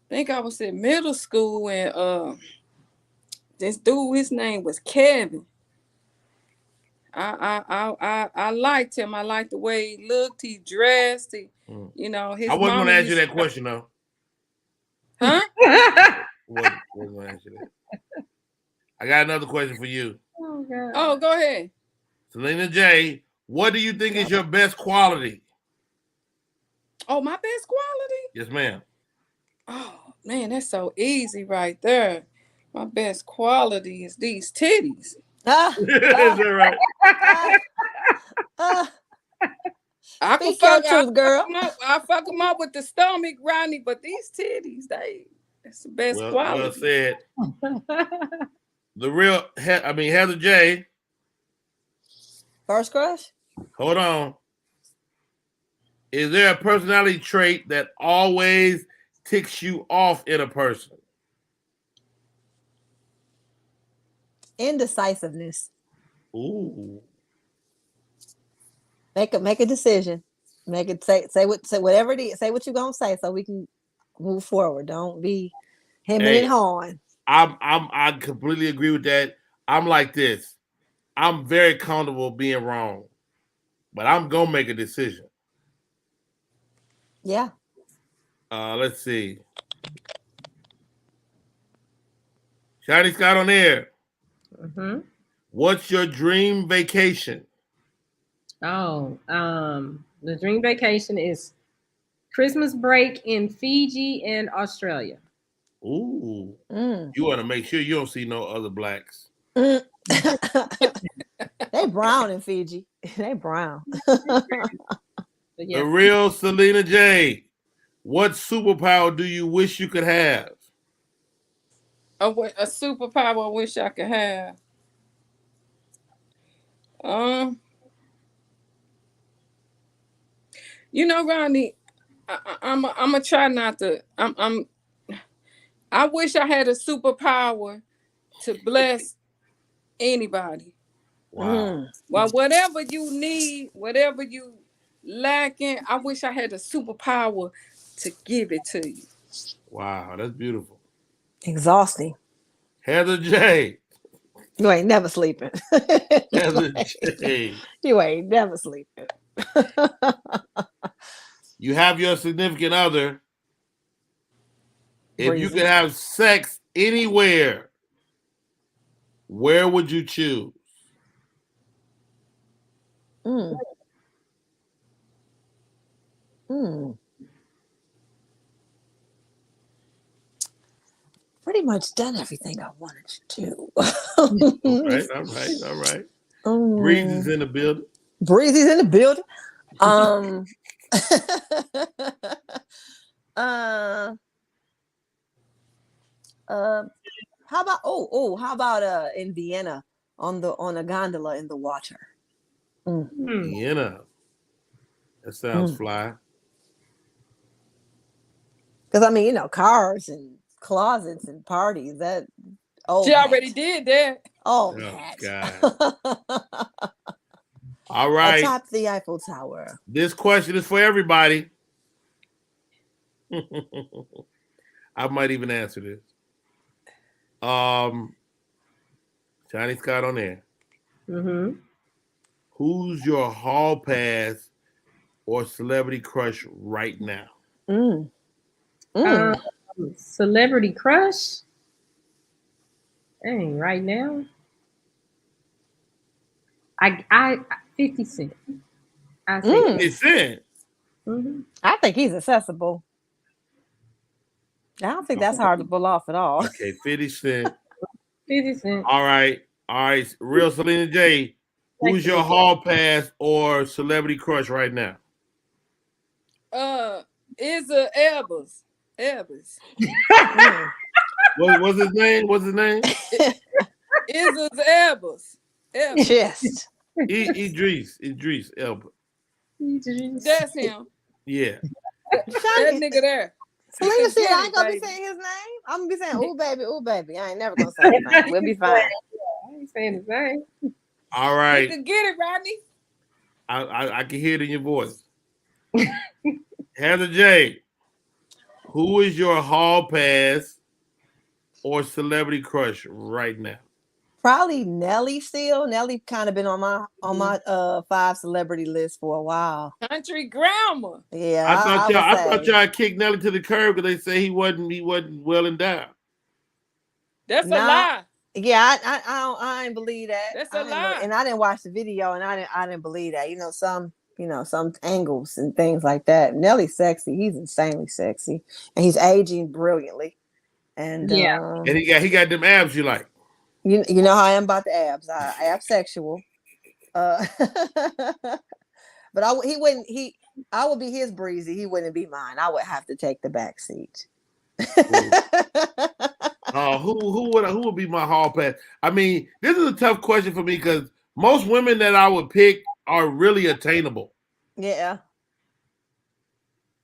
think I was in middle school, and this dude, his name was Kevin. I liked him. I liked the way he looked, he dressed, his I wasn't going mama to ask you used that question, though. Huh? wasn't going to answer that. I got another question for you. Oh, God. Oh, go ahead. Selena J, what do you think is your best quality? Oh, my best quality? Yes, ma'am. Oh, man, that's so easy right there. My best quality is these titties. Is that right? I can Speak your fuck, truth, girl. I fuck them up with the stomach, Rodney, but these titties, that's the best quality. Well said. The real, Heather J. First crush? Hold on. Is there a personality trait that always ticks you off in a person? Indecisiveness. Ooh. Make a decision. Make it say whatever it is. Say what you're gonna say so we can move forward. Don't be hemming and hawing. I completely agree with that. I'm like this. I'm very comfortable being wrong, but I'm gonna make a decision. Yeah. Let's see. Shiny Scott on air. Mm-hmm. What's your dream vacation? Oh, the dream vacation is Christmas break in Fiji and Australia. Ooh. You want to make sure you don't see no other blacks. They brown in Fiji. They brown. The real Selena J. What superpower do you wish you could have? A superpower I wish I could have. Rodney, I'm gonna try not to. I wish I had a superpower to bless anybody. Wow. Well, whatever you need, whatever you lacking, I wish I had a superpower to give it to you. Wow, that's beautiful. Exhausting. Heather J. You ain't never sleeping. Heather J. You ain't never sleeping. You have your significant other. If Breezy. you could have sex anywhere, where would you choose? Pretty much done everything I wanted to do. All right. Breezy's in the building. Breezy's in the building. How about in Vienna on a gondola in the water? Vienna. That sounds fly. Because cars and closets and parties. That she already did that. Oh God. All right. Atop the Eiffel Tower. This question is for everybody. I might even answer this. Johnny Scott on there. Mm-hmm. Who's your hall pass or celebrity crush right now? Celebrity crush? Dang, right now? I 50 Cent. I say 50 Cent. Mm-hmm. I think he's accessible. I don't think that's hard to pull off at all. Okay, 50 Cent. 50 Cent. All right. Real Selena J. Who's your hall pass or celebrity crush right now? It's Elvis. Elvis. What's his name? It's Elvis. Yes. Idris Elba. That's him. Yeah. That nigga there. Selena said I ain't gonna be saying his name. I'm gonna be saying, ooh baby. I ain't never gonna say his name. We'll be fine. I ain't saying his name. All right. You can get it, Rodney. I can hear it in your voice. Heather J. Who is your hall pass or celebrity crush right now? Probably Nelly still. Nelly kind of been on my 5 celebrity list for a while. Country grandma. Yeah. I thought y'all kicked Nelly to the curb because they say he wasn't well endowed. That's a lie. Yeah, I didn't believe that. That's a lie. And I didn't watch the video, and I didn't believe that. Some angles and things like that. Nelly's sexy. He's insanely sexy, and he's aging brilliantly. And and he got them abs you like. You know how I am about the abs. Ab sexual. But I would be his breezy. He wouldn't be mine. I would have to take the back seat. Who would be my hall pass? I mean, this is a tough question for me because most women that I would pick are really attainable. Yeah.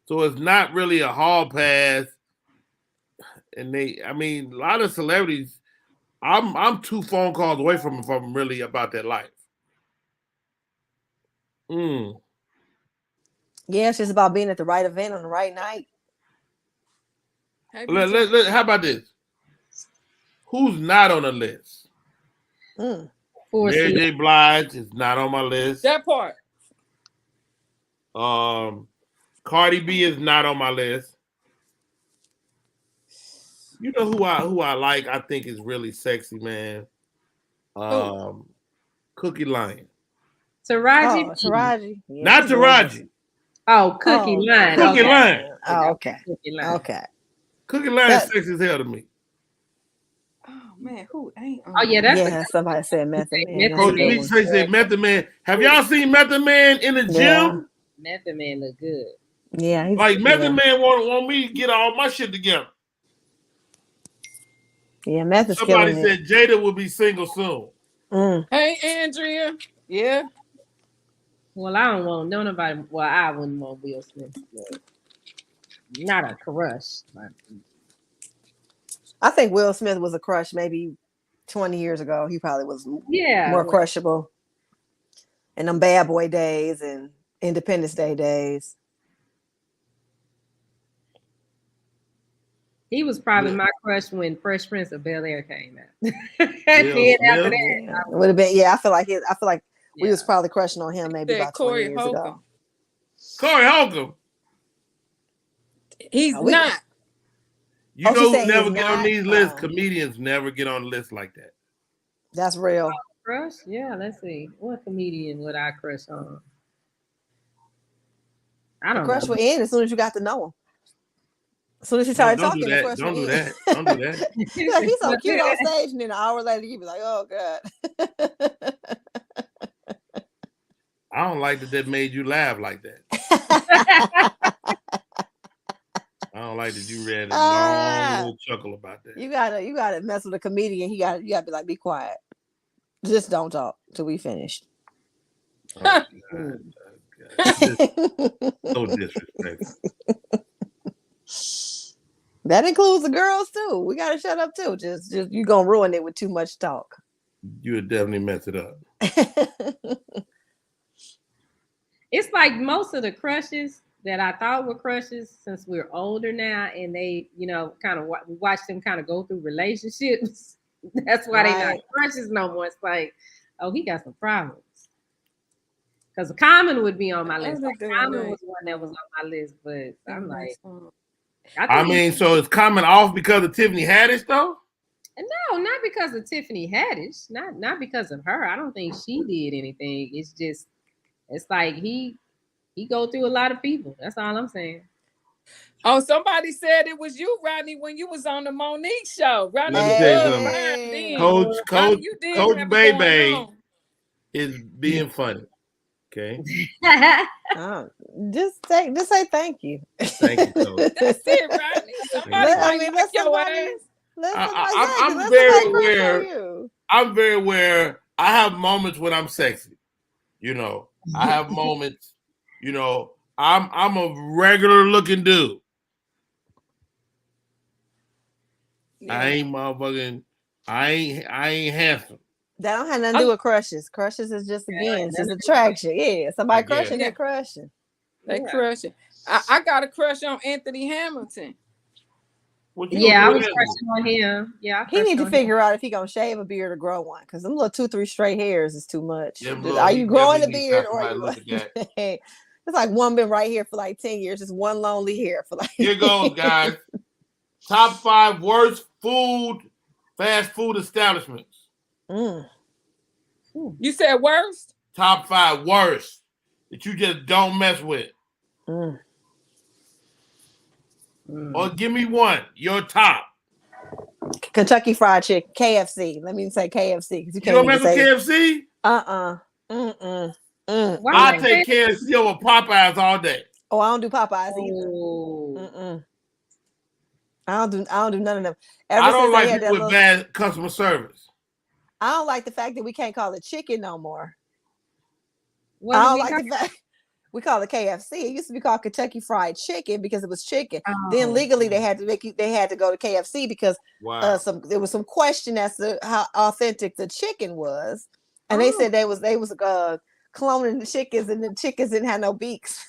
So it's not really a hall pass. And a lot of celebrities, I'm 2 phone calls away from them if I'm really about that life. Yeah, it's just about being at the right event on the right night. How about this? Who's not on the list? Mary J. Blige is not on my list. That part. Cardi B is not on my list. You know who I like? I think is really sexy, man. Cookie Lion. Taraji. Taraji. Yeah, not Taraji. Oh, Cookie Lion. Cookie Lion. Oh, okay. Okay. Cookie Lion is sexy as hell to me. Oh man, who ain't? Oh yeah, that's somebody said Method Man. You say Method Man. Have y'all seen Method Man in the gym? Method Man look good. Yeah, like Method Man want me to get all my shit together. Yeah, Method. Somebody said Jada will be single soon. Hey, Andrea. Yeah. Well, I don't want nobody. Well, I wouldn't want Will Smith. Not a crush. I think Will Smith was a crush maybe 20 years ago. He probably was more crushable. In them Bad Boy days and Independence Day days. He was probably my crush when Fresh Prince of Bel-Air came out. It would have been, I feel like we was probably crushing on him maybe about 20 years ago. Corey Holcomb. He's not. You know who never get on these lists? Comedians never get on lists like that. That's real. Crush? Yeah, let's see. What comedian would I crush on? I don't know. Crush will end as soon as you got to know him. As soon as he started talking, the crush Don't do will end. that. Don't do that. He's so cute on stage, and then an hour later, you be like, "Oh God." I don't like that made you laugh like that. I don't like that you read a long little chuckle about that. You gotta mess with a comedian. You gotta be like, be quiet. Just don't talk till we finish. Oh, God. So disrespectful. That includes the girls too. We gotta shut up too. Just you gonna ruin it with too much talk. You would definitely mess it up. it's like most of the crushes that I thought were crushes, since we're older now, and they, kind of watch them kind of go through relationships. That's why they not crushes no more. It's like, oh, he got some problems. Because Common would be on my list. Common was one that was on my list, but I'm like, so it's Common off because of Tiffany Haddish, though? No, not because of Tiffany Haddish. Not because of her. I don't think she did anything. It's like he go through a lot of people. That's all I'm saying. Oh, somebody said it was you, Rodney, when you was on the Monique show. Rodney, let me tell you something. Coach Baby is being funny. Okay. Just say thank you. Thank you, Coach. That's it, Rodney. I'm very aware. I have moments when I'm sexy. I have moments. I'm a regular looking dude. Yeah. I ain't motherfucking. I ain't handsome. That don't have nothing to do with crushes. Crushes is just just attraction. Yeah, somebody crushing, they're crushing. They crushing. I got a crush on Anthony Hamilton. I was crushing on him. Yeah, he needs to figure out if he gonna shave a beard or grow one, because them little 2-3 straight hairs is too much. Yeah, are you growing a beard or are you? It's like one been right here for like 10 years, just one lonely hair for like. Here goes, guys. Top 5 worst fast food establishments. You said worst? Top 5 worst that you just don't mess with. Or give me one. Your top. Kentucky Fried Chicken, KFC. Let me say KFC. You don't mess with KFC? I take KFC over Popeyes all day. Oh, I don't do Popeyes either. I don't do none of them. I don't like people with bad customer service. I don't like the fact that we can't call it chicken no more. I don't like the fact we call it KFC. It used to be called Kentucky Fried Chicken because it was chicken. Then legally they had to go to KFC because there was some question as to how authentic the chicken was, and they said they was cloning the chickens, and the chickens didn't have no beaks.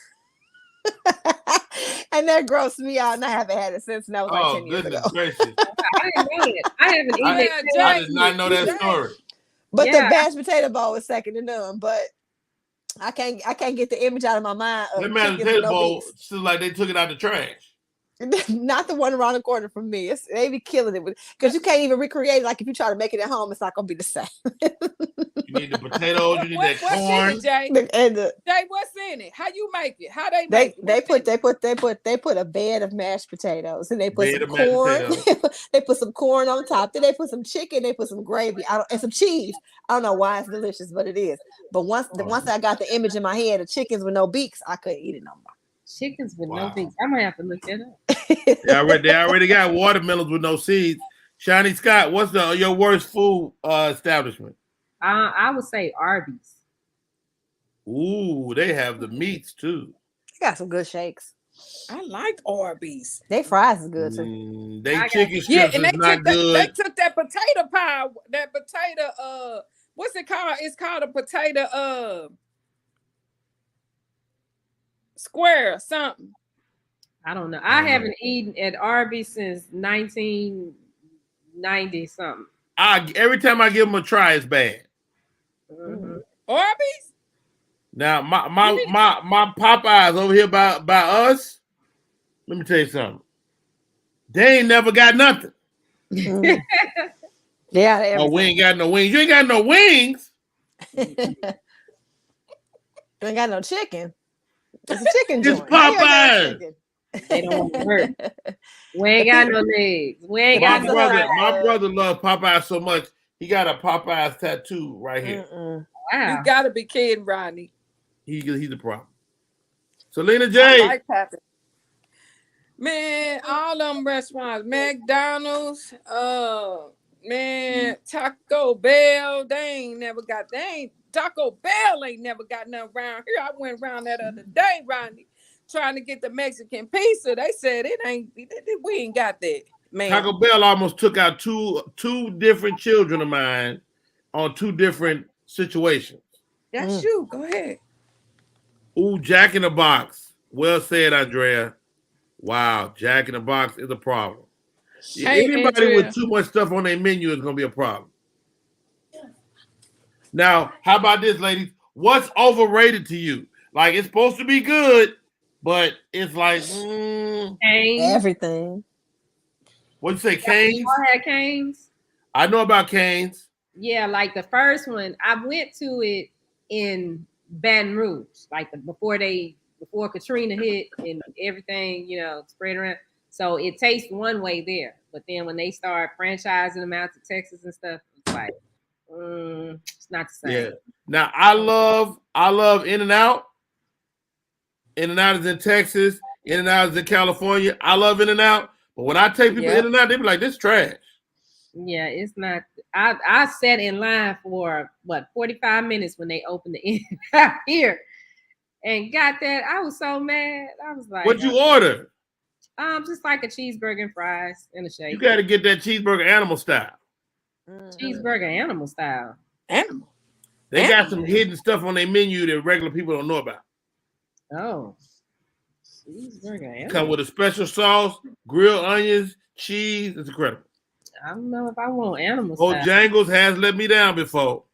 And that grossed me out, and I haven't had it since. And that was like 10 years ago. Gracious. I didn't know it. I haven't eaten. I did not know that story. But the mashed potato bowl is second to none. But I can't get the image out of my mind. That mashed potato bowl seems like they took it out the trash. Not the one around the corner from me. They be killing it because you can't even recreate it. Like if you try to make it at home, it's not gonna be the same. You need the potatoes. You need that corn. What's in it, Jay? Jay, what's in it? How you make it? How they make it? They put a bed of mashed potatoes, and they put some corn. They put some corn on top. Then they put some chicken. They put some gravy and some cheese. I don't know why it's delicious, but it is. But once I got the image in my head of chickens with no beaks, I couldn't eat it no more. Chickens with no beaks. I might have to look that up. They already got watermelons with no seeds. Shiny Scott, what's your worst food establishment? I would say Arby's. Ooh, they have the meats too. They got some good shakes. I like Arby's. They fries is good too. They chicken strips is not good. They took that potato pie, that potato what's it called? It's called a potato square something. I don't know. I haven't eaten at Arby's since 1990 something. Every time I give them a try, it's bad. Arby's? Now my Popeyes over here by us. Let me tell you something. They ain't never got nothing. Yeah. We ain't got no wings. You ain't got no wings. You ain't got no chicken. It's a chicken joint. It's Popeyes. They don't want to hurt. We ain't got no legs. We ain't got no legs. My brother loves Popeyes so much. He got a Popeyes tattoo right here. Wow. You gotta be kidding, Rodney. He's a problem. Selena J. I like Popeyes. Man, all them restaurants, McDonald's, Taco Bell, Taco Bell ain't never got nothing around here. I went around that other day, Rodney, trying to get the Mexican pizza. They said we ain't got that. Man. Taco Bell almost took out two different children of mine on 2 different situations. That's you. Go ahead. Ooh, Jack in the Box. Well said, Andrea. Wow, Jack in the Box is a problem. Hey, Anybody Andrea. with too much stuff on their menu is going to be a problem. Now, how about this, ladies? What's overrated to you? Like, it's supposed to be good, but it's like everything. What'd you say, Cane's? You had Cane's? I know about Cane's. Yeah, like the first one, I went to it in Baton Rouge, like before Katrina hit and everything, spread around. So it tastes one way there, but then when they start franchising them out to Texas and stuff, it's like it's not the same. Yeah. Now I love In-N-Out. In-N-Out is in Texas. In-N-Out is in California. I love In-N-Out, but when I take people In-N-Out, they be like, "This trash." Yeah, it's not. I sat in line for 45 minutes when they opened the In-N-Out here, and got that. I was so mad. I was like, "What'd you order?" Just like a cheeseburger and fries and a shake. You got to get that cheeseburger animal style. Cheeseburger animal style. Animal. They got some hidden stuff on their menu that regular people don't know about. Oh. Cheeseburger animal. Come with a special sauce, grilled onions, cheese. It's incredible. I don't know if I want animal style. Bojangles has let me down before.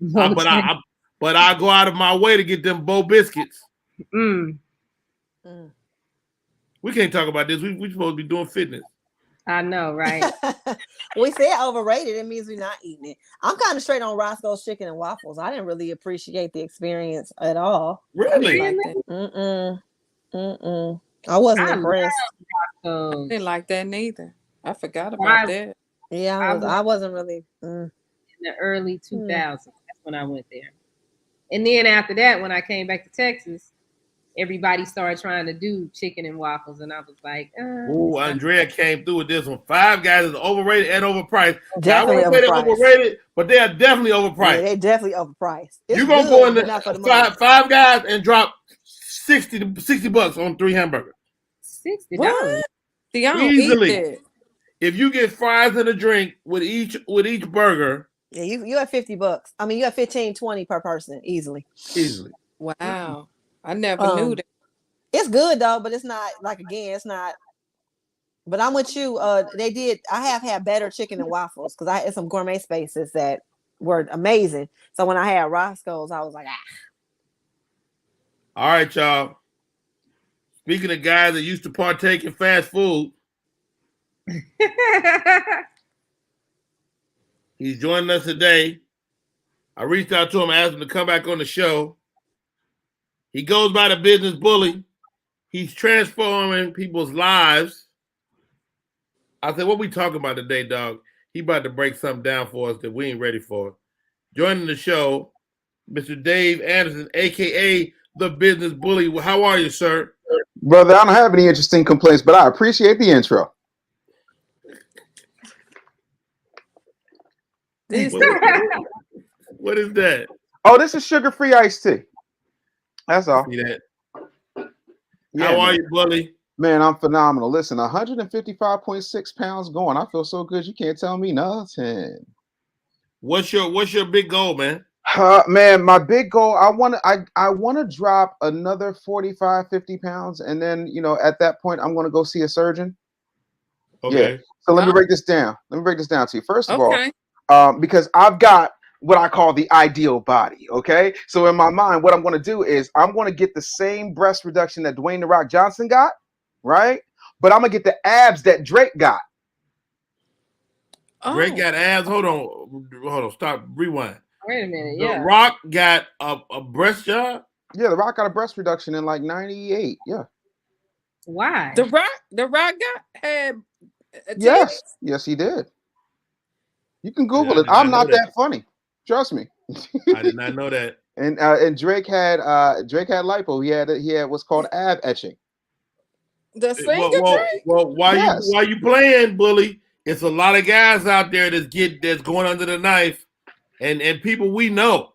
But I go out of my way to get them Bo biscuits. We can't talk about this. We supposed to be doing fitness. I know, right? We say overrated. It means we're not eating it. I'm kind of straight on Roscoe's Chicken and Waffles. I didn't really appreciate the experience at all. Really? I wasn't impressed. I didn't like that neither. I forgot about that. Yeah, I wasn't really. In the early 2000s, that's when I went there. And then after that, when I came back to Texas, everybody started trying to do chicken and waffles, and I was like, "Ooh, Andrea came through with this one. Five Guys is overrated and overpriced. Definitely overrated, but they are definitely overpriced. Yeah, they're definitely overpriced. You're gonna go in the Five Guys and drop $60 on 3 hamburgers. $60. See, I don't easily. eat that. If you get fries and a drink with each burger, yeah, you have $50. I mean, you have 15, 20 per person easily. Wow. I never knew that. It's good though, but it's not it's not. But I'm with you. I have had better chicken and waffles because I had some gourmet spaces that were amazing. So when I had Roscoe's, I was like, All right, y'all. Speaking of guys that used to partake in fast food, he's joining us today. I reached out to him, asked him to come back on the show. He goes by the business bully. He's transforming people's lives. I said, what we talking about today, dog? He about to break something down for us that we ain't ready for. Joining the show, Mr. Dave Anderson, a.k.a. the business bully. How are you, sir? Brother, I don't have any interesting complaints, but I appreciate the intro. What is that? Oh, this is sugar-free iced tea. That's all. See that? Yeah, how are you, bully? Man, I'm phenomenal. Listen, 155.6 pounds going. I feel so good. You can't tell me nothing. What's your big goal, man? Man, my big goal, I want to drop another 45, 50 pounds. And then, at that point, I'm going to go see a surgeon. Okay. Yeah. So let me break this down. Let me break this down to you. First of Okay. all, because I've got what I call the ideal body. Okay. So in my mind, what I'm going to do is I'm going to get the same breast reduction that Dwayne "The Rock" Johnson got. Right. But I'm going to get the abs that Drake got. Drake got abs. Hold on. Stop. Rewind. Wait a minute. The Yeah. Rock got a breast job. Yeah, The Rock got a breast reduction in like 98. Yeah. Why? The Rock had Yes, he did. You can Google it. I'm not that funny. Trust me. I did not know that. And Drake had lipo. He had what's called ab etching. The singer Drake? Well, while you playing, bully, it's a lot of guys out there that's going under the knife, and people we know.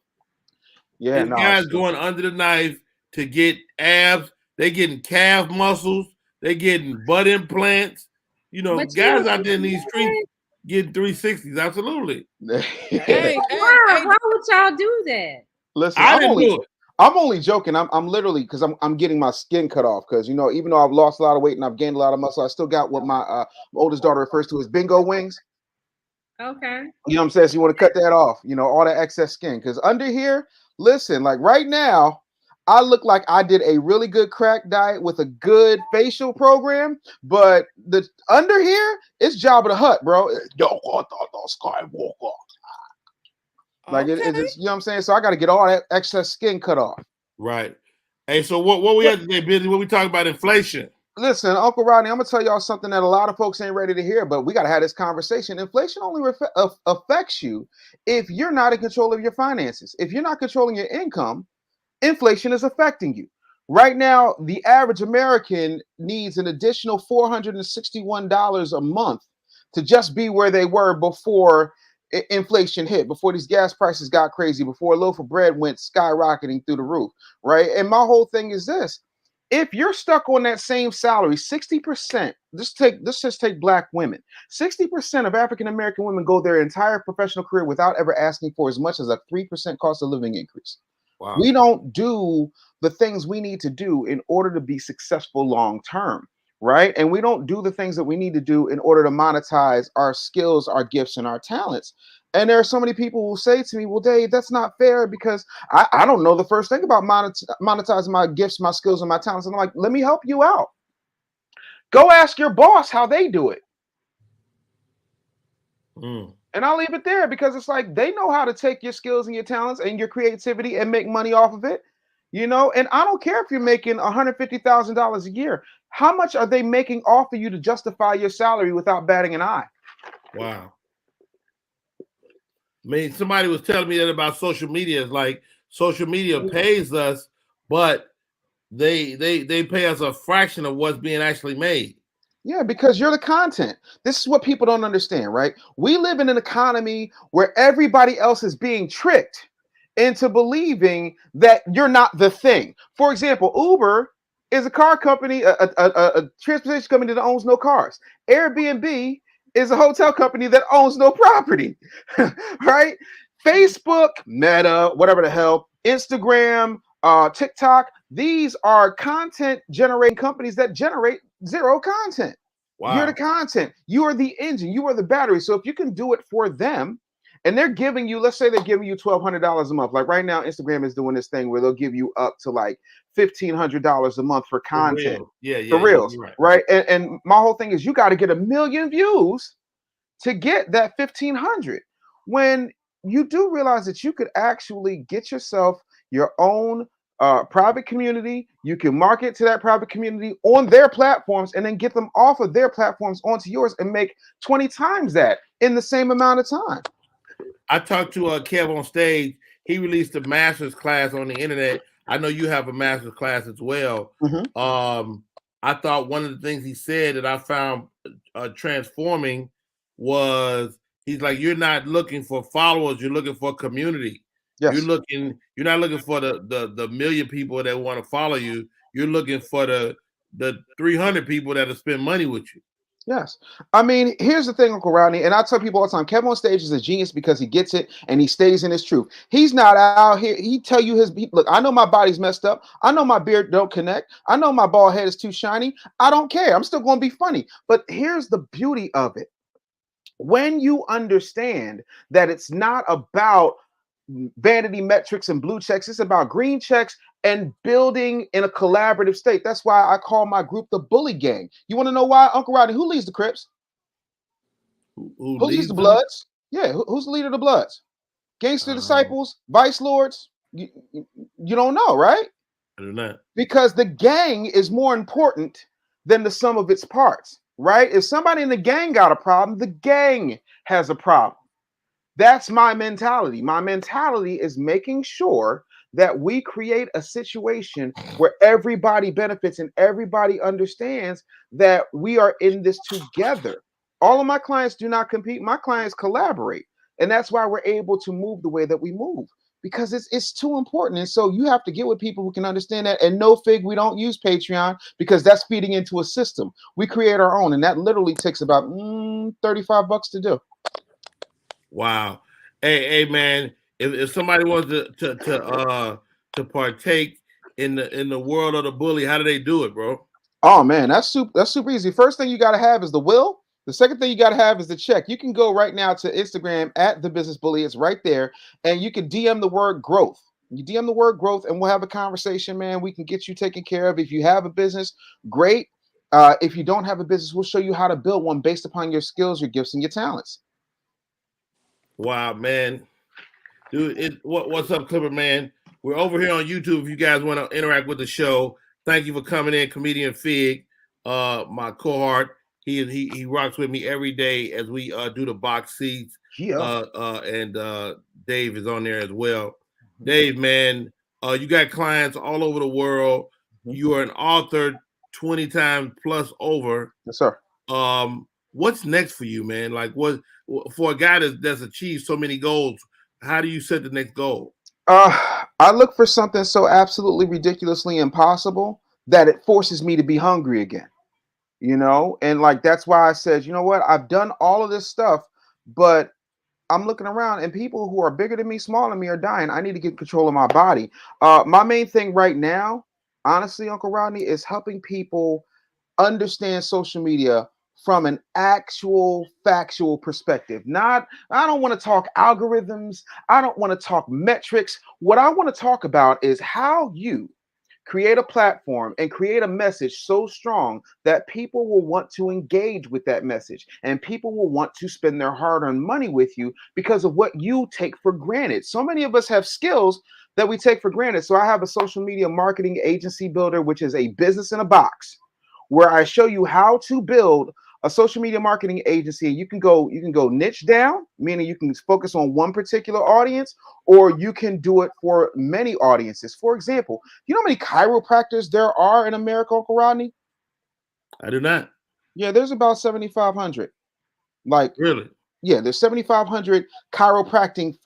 Yeah, guys going under the knife to get abs. They getting calf muscles. They getting butt implants. Guys out there in these streets getting 360s. Absolutely. Why would y'all do that? Listen, I didn't do it. I'm only joking. I'm literally because I'm getting my skin cut off because even though I've lost a lot of weight and I've gained a lot of muscle, I still got what my oldest daughter refers to as bingo wings. Okay. You know what I'm saying? So you want to cut that off, all that excess skin. Because under here, listen, like right now, I look like I did a really good crack diet with a good facial program, but the under here, it's Jabba the Hutt, bro. Skywalker. Like it's you know what I'm saying? So I got to get all that excess skin cut off. Right. Hey, so what we have today, Busy? What we talking about inflation? Listen, Uncle Rodney, I'm gonna tell y'all something that a lot of folks ain't ready to hear, but we gotta have this conversation. Inflation only affects you if you're not in control of your finances. If you're not controlling your income, inflation is affecting you. Right now, the average American needs an additional $461 a month to just be where they were before inflation hit, before these gas prices got crazy, before a loaf of bread went skyrocketing through the roof, right? And my whole thing is this. If you're stuck on that same salary, 60%, let's just take black women. 60% of African American women go their entire professional career without ever asking for as much as a 3% cost of living increase. Wow. We don't do the things we need to do in order to be successful long term, right? And we don't do the things that we need to do in order to monetize our skills, our gifts, and our talents. And there are so many people who say to me, well, Dave, that's not fair because I don't know the first thing about monetizing my gifts, my skills, and my talents. And I'm like, let me help you out. Go ask your boss how they do it. And I'll leave it there because it's like they know how to take your skills and your talents and your creativity and make money off of it. And I don't care if you're making $150,000 a year. How much are they making off of you to justify your salary without batting an eye? Wow. I mean, somebody was telling me that about social media. It's like social media pays us, but they pay us a fraction of what's being actually made. Yeah, because you're the content. This is what people don't understand, right? We live in an economy where everybody else is being tricked into believing that you're not the thing. For example, Uber is a car company, a transportation company that owns no cars. Airbnb is a hotel company that owns no property, right? Facebook, Meta, whatever the hell, Instagram, TikTok, these are content generating companies that generate zero content. Wow. You're the content. You are the engine. You are the battery. So if you can do it for them, and they're giving you, let's say they're giving you $1,200 a month. Like right now, Instagram is doing this thing where they'll give you up to like $1,500 a month for content. For real. Right. And my whole thing is you got to get 1 million views to get that 1,500. When you do realize that you could actually get yourself your own private community, you can market to that private community on their platforms and then get them off of their platforms onto yours and make 20 times that in the same amount of time. I talked to Kev on stage. He released a master's class on the internet. I know you have a master's class as well. I thought one of the things he said that I found transforming was he's like, you're not looking for followers, you're looking for community. Yes. You're not looking for the million people that want to follow you. You're looking for the 300 people that'll spend money with you. Yes. I mean, here's the thing, Uncle Rodney, and I tell people all the time, Kevin on stage is a genius because he gets it and he stays in his truth. He's not out here. He tell you look, I know my body's messed up. I know my beard don't connect. I know my bald head is too shiny. I don't care. I'm still going to be funny. But here's the beauty of it. When you understand that it's not about vanity metrics and blue checks, it's about green checks and building in a collaborative state. That's why I call my group the Bully Gang. You want to know why, Uncle Rodney? Who leads the Crips? Who leads the Bloods? Yeah, who's the leader of the Bloods? Gangster Disciples, Vice Lords? You don't know, right? I do not. Because the gang is more important than the sum of its parts, right? If somebody in the gang got a problem, the gang has a problem. That's my mentality. My mentality is making sure that we create a situation where everybody benefits and everybody understands that we are in this together. All of my clients do not compete. My clients collaborate. And that's why we're able to move the way that we move, because it's too important. And so you have to get with people who can understand that. And no fig, we don't use Patreon because that's feeding into a system. We create our own. And that literally takes about $35 to do. Wow. Hey, man, if somebody wants to partake in the world of the bully? How do they do it, bro? Oh man, that's super easy. First thing you got to have is the will. The second thing you got to have is the check. You can go right now to Instagram at the Business Bully. It's right there, and you can DM the word growth. You DM the word growth, and we'll have a conversation, man. We can get you taken care of. If you have a business, great. If you don't have a business, we'll show you how to build one based upon your skills, your gifts, and your talents. Wow, man. Dude, what's up, Clipper, man? We're over here on YouTube if you guys want to interact with the show. Thank you for coming in, Comedian Fig, my cohort. He rocks with me every day as we do the box seats. Yeah. And Dave is on there as well. Dave, man, you got clients all over the world. You are an author 20 times plus over. Yes, sir. What's next for you, man? Like, what for a guy that's achieved so many goals? How do you set the next goal? I look for something so absolutely ridiculously impossible that it forces me to be hungry again. And like that's why I said, you know what? I've done all of this stuff, but I'm looking around and people who are bigger than me, smaller than me are dying. I need to get control of my body. My main thing right now, honestly, Uncle Rodney, is helping people understand social media from an actual factual perspective. I don't want to talk algorithms. I don't want to talk metrics. What I want to talk about is how you create a platform and create a message so strong that people will want to engage with that message and people will want to spend their hard-earned money with you because of what you take for granted. So many of us have skills that we take for granted. So I have a social media marketing agency builder, which is a business in a box, where I show you how to build a social media marketing agency. You can go niche down, meaning you can focus on one particular audience, or you can do it for many audiences. For example, you know how many chiropractors there are in America, Uncle Rodney? I do not. Yeah, there's about 7,500. Like, really? Yeah, there's 7,500 chiropractic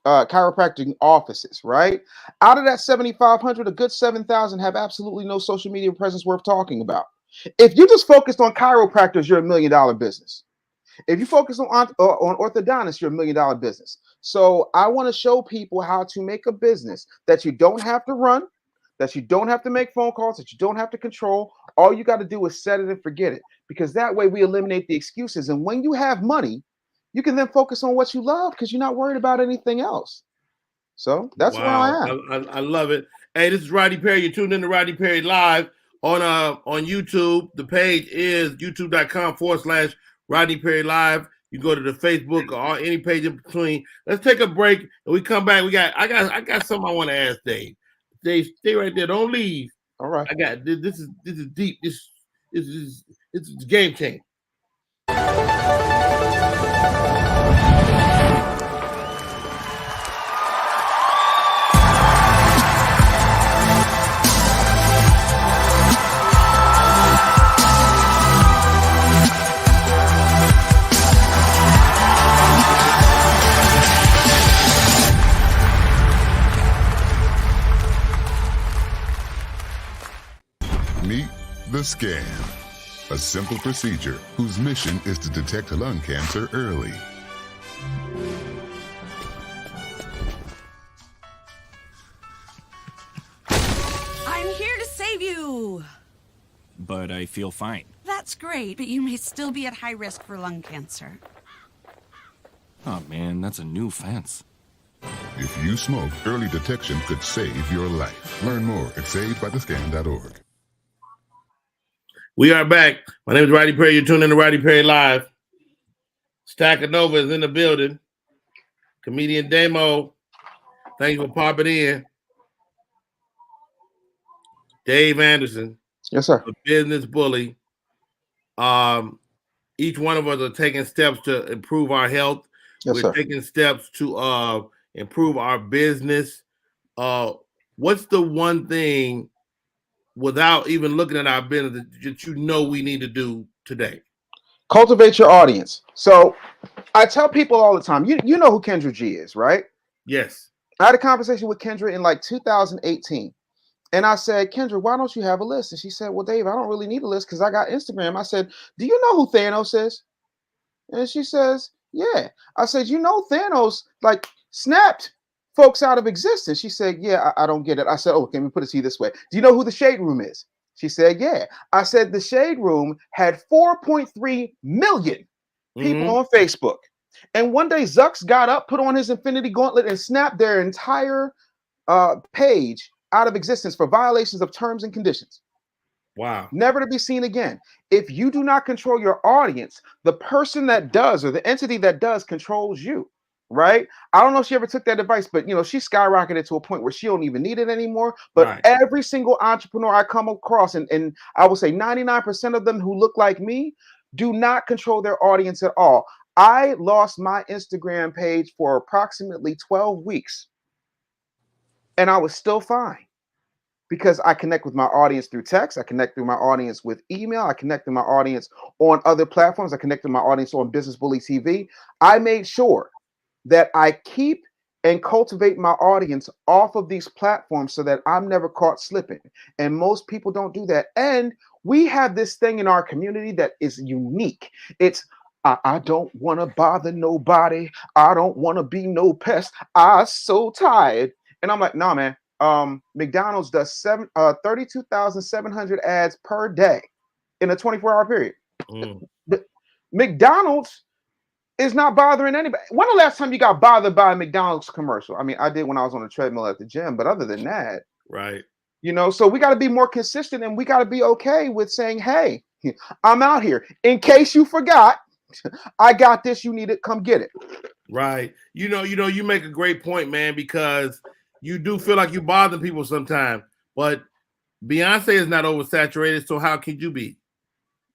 offices, right? Out of that 7,500, a good 7,000 have absolutely no social media presence worth talking about. If you just focused on chiropractors, you're $1 million business. If you focus on orthodontists, you're $1 million business. So I want to show people how to make a business that you don't have to run, that you don't have to make phone calls, that you don't have to control. All you got to do is set it and forget it, because that way we eliminate the excuses. And when you have money, you can then focus on what you love because you're not worried about anything else. So that's where I am. I love it. Hey, this is Rodney Perry. You're tuned in to Rodney Perry Live on YouTube. The page is youtube.com/Rodney Perry Live. You go to the Facebook or any page in between. Let's take a break and we come back. I got something I want to ask Dave. Dave, stay right there. Don't leave. All right. I got this is deep. This is game changer. Meet the scan, a simple procedure whose mission is to detect lung cancer early. I'm here to save you. But I feel fine. That's great, but you may still be at high risk for lung cancer. Oh man, that's a new fence. If you smoke, early detection could save your life. Learn more at savedbythescan.org. We are back. My name is Rodney Perry. You're tuned in to Rodney Perry Live. Stackanova is in the building. Comedian Damo. Thank you for popping in. Dave Anderson. Yes, sir. The business bully. Each one of us are taking steps to improve our health. Yes, We're sir. taking steps to improve our business. What's the one thing, without even looking at our business, that you know we need to do today? Cultivate your audience. So I tell people all the time, you know who Kendra G is, right? Yes. I had a conversation with Kendra in like 2018. And I said, Kendra, why don't you have a list? And she said, well, Dave, I don't really need a list because I got Instagram. I said, do you know who Thanos is? And she says, yeah. I said, you know, Thanos like snapped folks out of existence. She said, yeah, I don't get it. I said, oh, can we put it to you this way? Do you know who the Shade Room is? She said, yeah. I said, the Shade Room had 4.3 million people on Facebook. And one day Zucks got up, put on his Infinity Gauntlet, and snapped their entire page out of existence for violations of terms and conditions. Wow. Never to be seen again. If you do not control your audience, the person that does or the entity that does controls you, right? I don't know if she ever took that advice, but you know, she skyrocketed to a point where she don't even need it anymore. But Right. every single entrepreneur I come across, and I would say 99% of them who look like me, do not control their audience at all. I lost my Instagram page for approximately 12 weeks, and I was still fine. Because I connect with my audience through text, I connect through my audience with email, I connect with my audience on other platforms, I connect with my audience on Business Bully TV. I made sure that I keep and cultivate my audience off of these platforms so that I'm never caught slipping. And most people don't do that. And we have this thing in our community that is unique. It's I don't want to bother nobody. I don't want to be no pest. I'm so tired. And I'm like, nah, man. McDonald's does 32,700 ads per day in a 24-hour period. McDonald's is not bothering anybody. When the last time you got bothered by a McDonald's commercial? I mean, I did when I was on the treadmill at the gym, but other than that, right. You know, so we got to be more consistent, and we got to be okay with saying, hey, I'm out here. In case you forgot, I got this. You need it. Come get it. Right. You know, you make a great point, man, because you do feel like you bother people sometimes, but Beyonce is not oversaturated, so how can you be?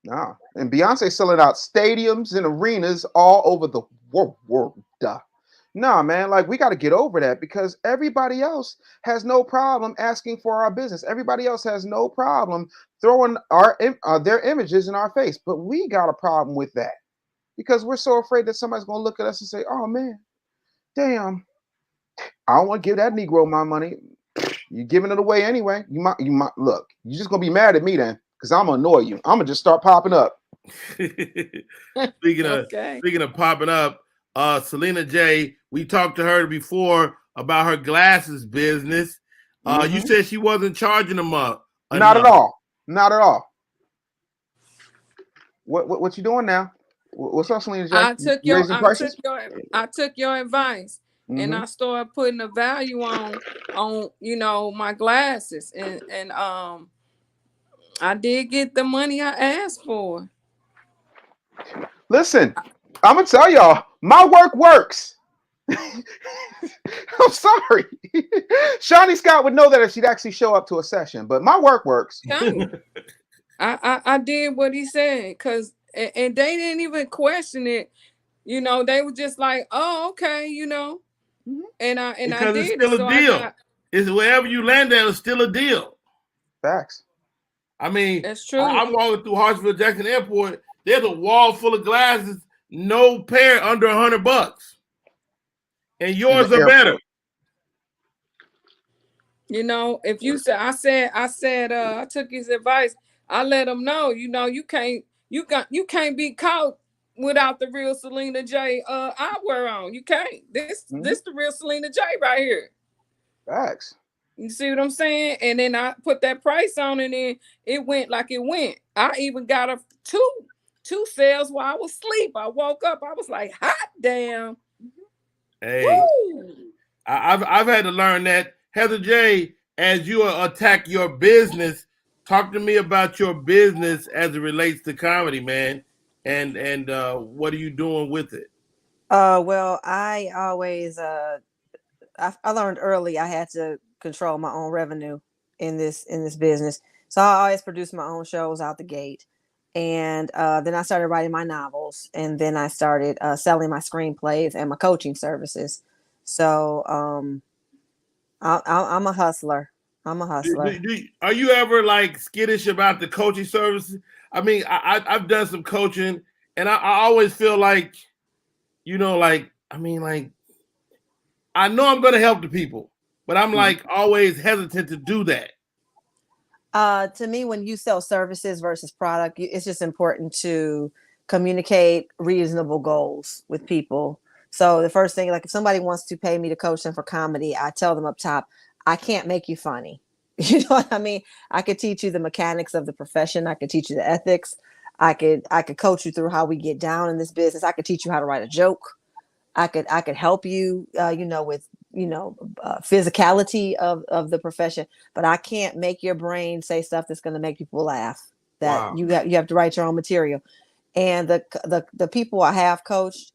No. And Beyonce selling out stadiums and arenas all over the world. Nah, man, like we got to get over that because everybody else has no problem asking for our business. Everybody else has no problem throwing their images in our face, but we got a problem with that because we're so afraid that somebody's going to look at us and say, "Oh man, damn, I don't want to give that Negro my money." You're giving it away anyway. You might look. You're just gonna be mad at me then, because I'm gonna annoy you. I'm gonna just start popping up. Speaking of popping up, Selena J, we talked to her before about her glasses business. You said she wasn't charging them up. Not at all. Not at all. What you doing now? What's up, Selena J? I took your advice. And I started putting a value on my glasses, and I did get the money I asked for. Listen, I'm gonna tell y'all, my work works. I'm sorry. Shawnee Scott would know that if she'd actually show up to a session, but my work works. I did what he said, and they didn't even question it. You know, they were just like, "Oh, okay," you know. And I did it's still a deal. It's wherever you land at, it's still a deal. Facts. I mean, that's true. I'm walking through Hartsfield Jackson Airport. There's a wall full of glasses, no pair under $100, and yours are better. You know, if you said, I took his advice. I let him know. You know, you can't be caught without the real Selena J eyewear on. You can't. This the real Selena J right here. Facts. You see what I'm saying? And then I put that price on it, and it went like it went. I even got a two sales while I was asleep. I woke up. I was like, hot damn. Hey, I've had to learn that. Heather J, as you attack your business, talk to me about your business as it relates to comedy, man. And what are you doing with it? Well, I always I learned early I had to control my own revenue in this business. So I always produced my own shows out the gate. And then I started writing my novels, and then I started selling my screenplays and my coaching services. So I'm a hustler. I'm a hustler. Are you ever like skittish about the coaching services? I mean, I've done some coaching, and I always feel like, I know I'm going to help the people, but I'm like always hesitant to do that. To me, when you sell services versus product, it's just important to communicate reasonable goals with people So the first thing, like if somebody wants to pay me to coach them for comedy, I tell them up top, I can't make you funny. You know what I mean? I could teach you the mechanics of the profession. I could teach you the ethics. I could coach you through how we get down in this business. I could teach you how to write a joke. I could help you, with, physicality of the profession, but I can't make your brain say stuff that's going to make people laugh. That you have to write your own material. And the people I have coached,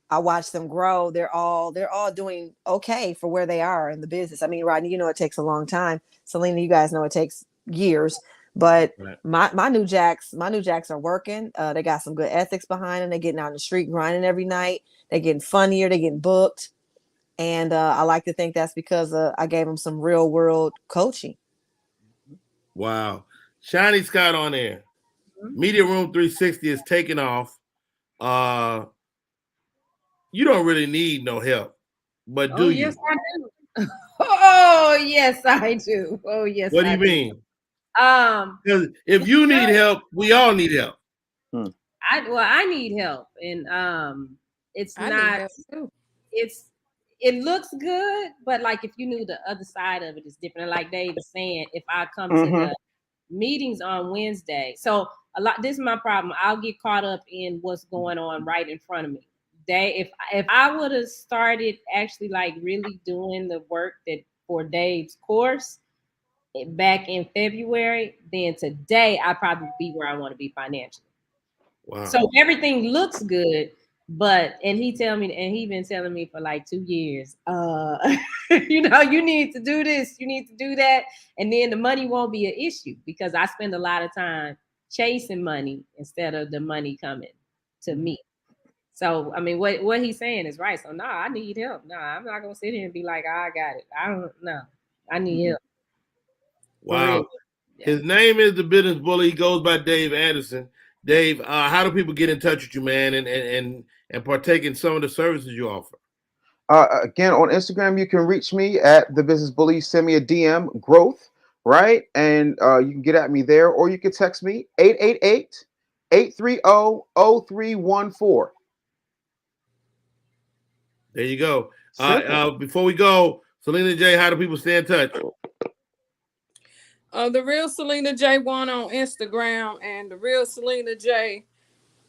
I watch them grow. They're all doing okay for where they are in the business. I mean, Rodney, it takes a long time. Selena, you guys know it takes years. But my new jacks are working. They got some good ethics behind them. They're getting out in the street grinding every night. They're getting funnier. They're getting booked. And I like to think that's because I gave them some real world coaching. Wow. Shiny Scott on air. Media Room 360 is taking off. You don't really need no help, but do you? Yes, I do. Oh, yes, I do. Oh, yes. What do you mean? Because if you need help, we all need help. I need help, and it looks good, but like if you knew the other side of it is different. Like Dave is saying, if I come to the meetings on Wednesday, so this is my problem. I'll get caught up in what's going on right in front of me. If I would have started actually like really doing the work that for Dave's course back in February, then today I'd probably be where I want to be financially. Wow. So everything looks good, and he been telling me for like 2 years, you need to do this, you need to do that, and then the money won't be an issue because I spend a lot of time chasing money instead of the money coming to me. So, I mean, what he's saying is right. So, no, I need help. No, I'm not going to sit here and be like, I got it. I don't know. I need help. Wow. His name is the Business Bully. He goes by Dave Anderson. Dave, how do people get in touch with you, man, and partake in some of the services you offer? Again, on Instagram, you can reach me at the Business Bully. Send me a DM, growth, right? And you can get at me there, or you can text me 888-830-0314. There you go. Before we go, Selena J, how do people stay in touch? The Real Selena J 1 on Instagram and the Real Selena J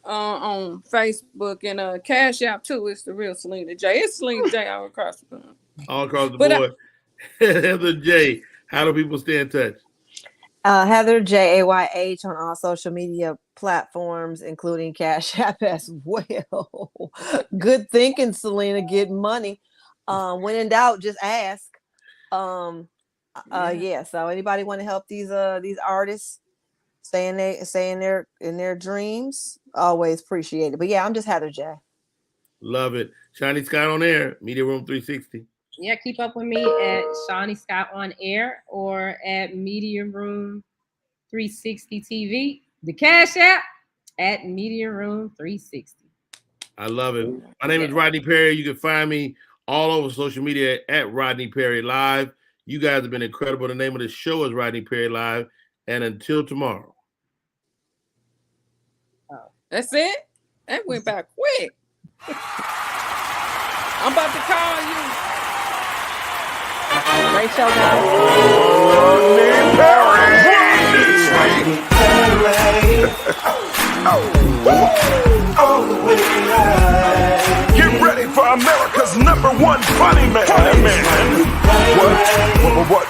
on Facebook, and Cash App too. It's the Real Selena J. It's Selena J all across the board. All across the board. Heather J, how do people stay in touch? Heather JAYH on all social media platforms, including Cash App as well. Good thinking, Selena. Get money. When in doubt, just ask. So anybody want to help these artists stay in their dreams? Always appreciate it. But yeah, I'm just Heather J. Love it. Shiny Scott on air, Media Room 360. Yeah, keep up with me at Shawnee Scott on air or at Media Room 360 TV. The Cash App at Media Room 360. I love it. My name is Rodney Perry. You can find me all over social media at Rodney Perry Live. You guys have been incredible. The name of the show is Rodney Perry Live. And until tomorrow. That's it? That went by quick. I'm about to call you. Great show, guys. Get ready for America's #1 funny man. What?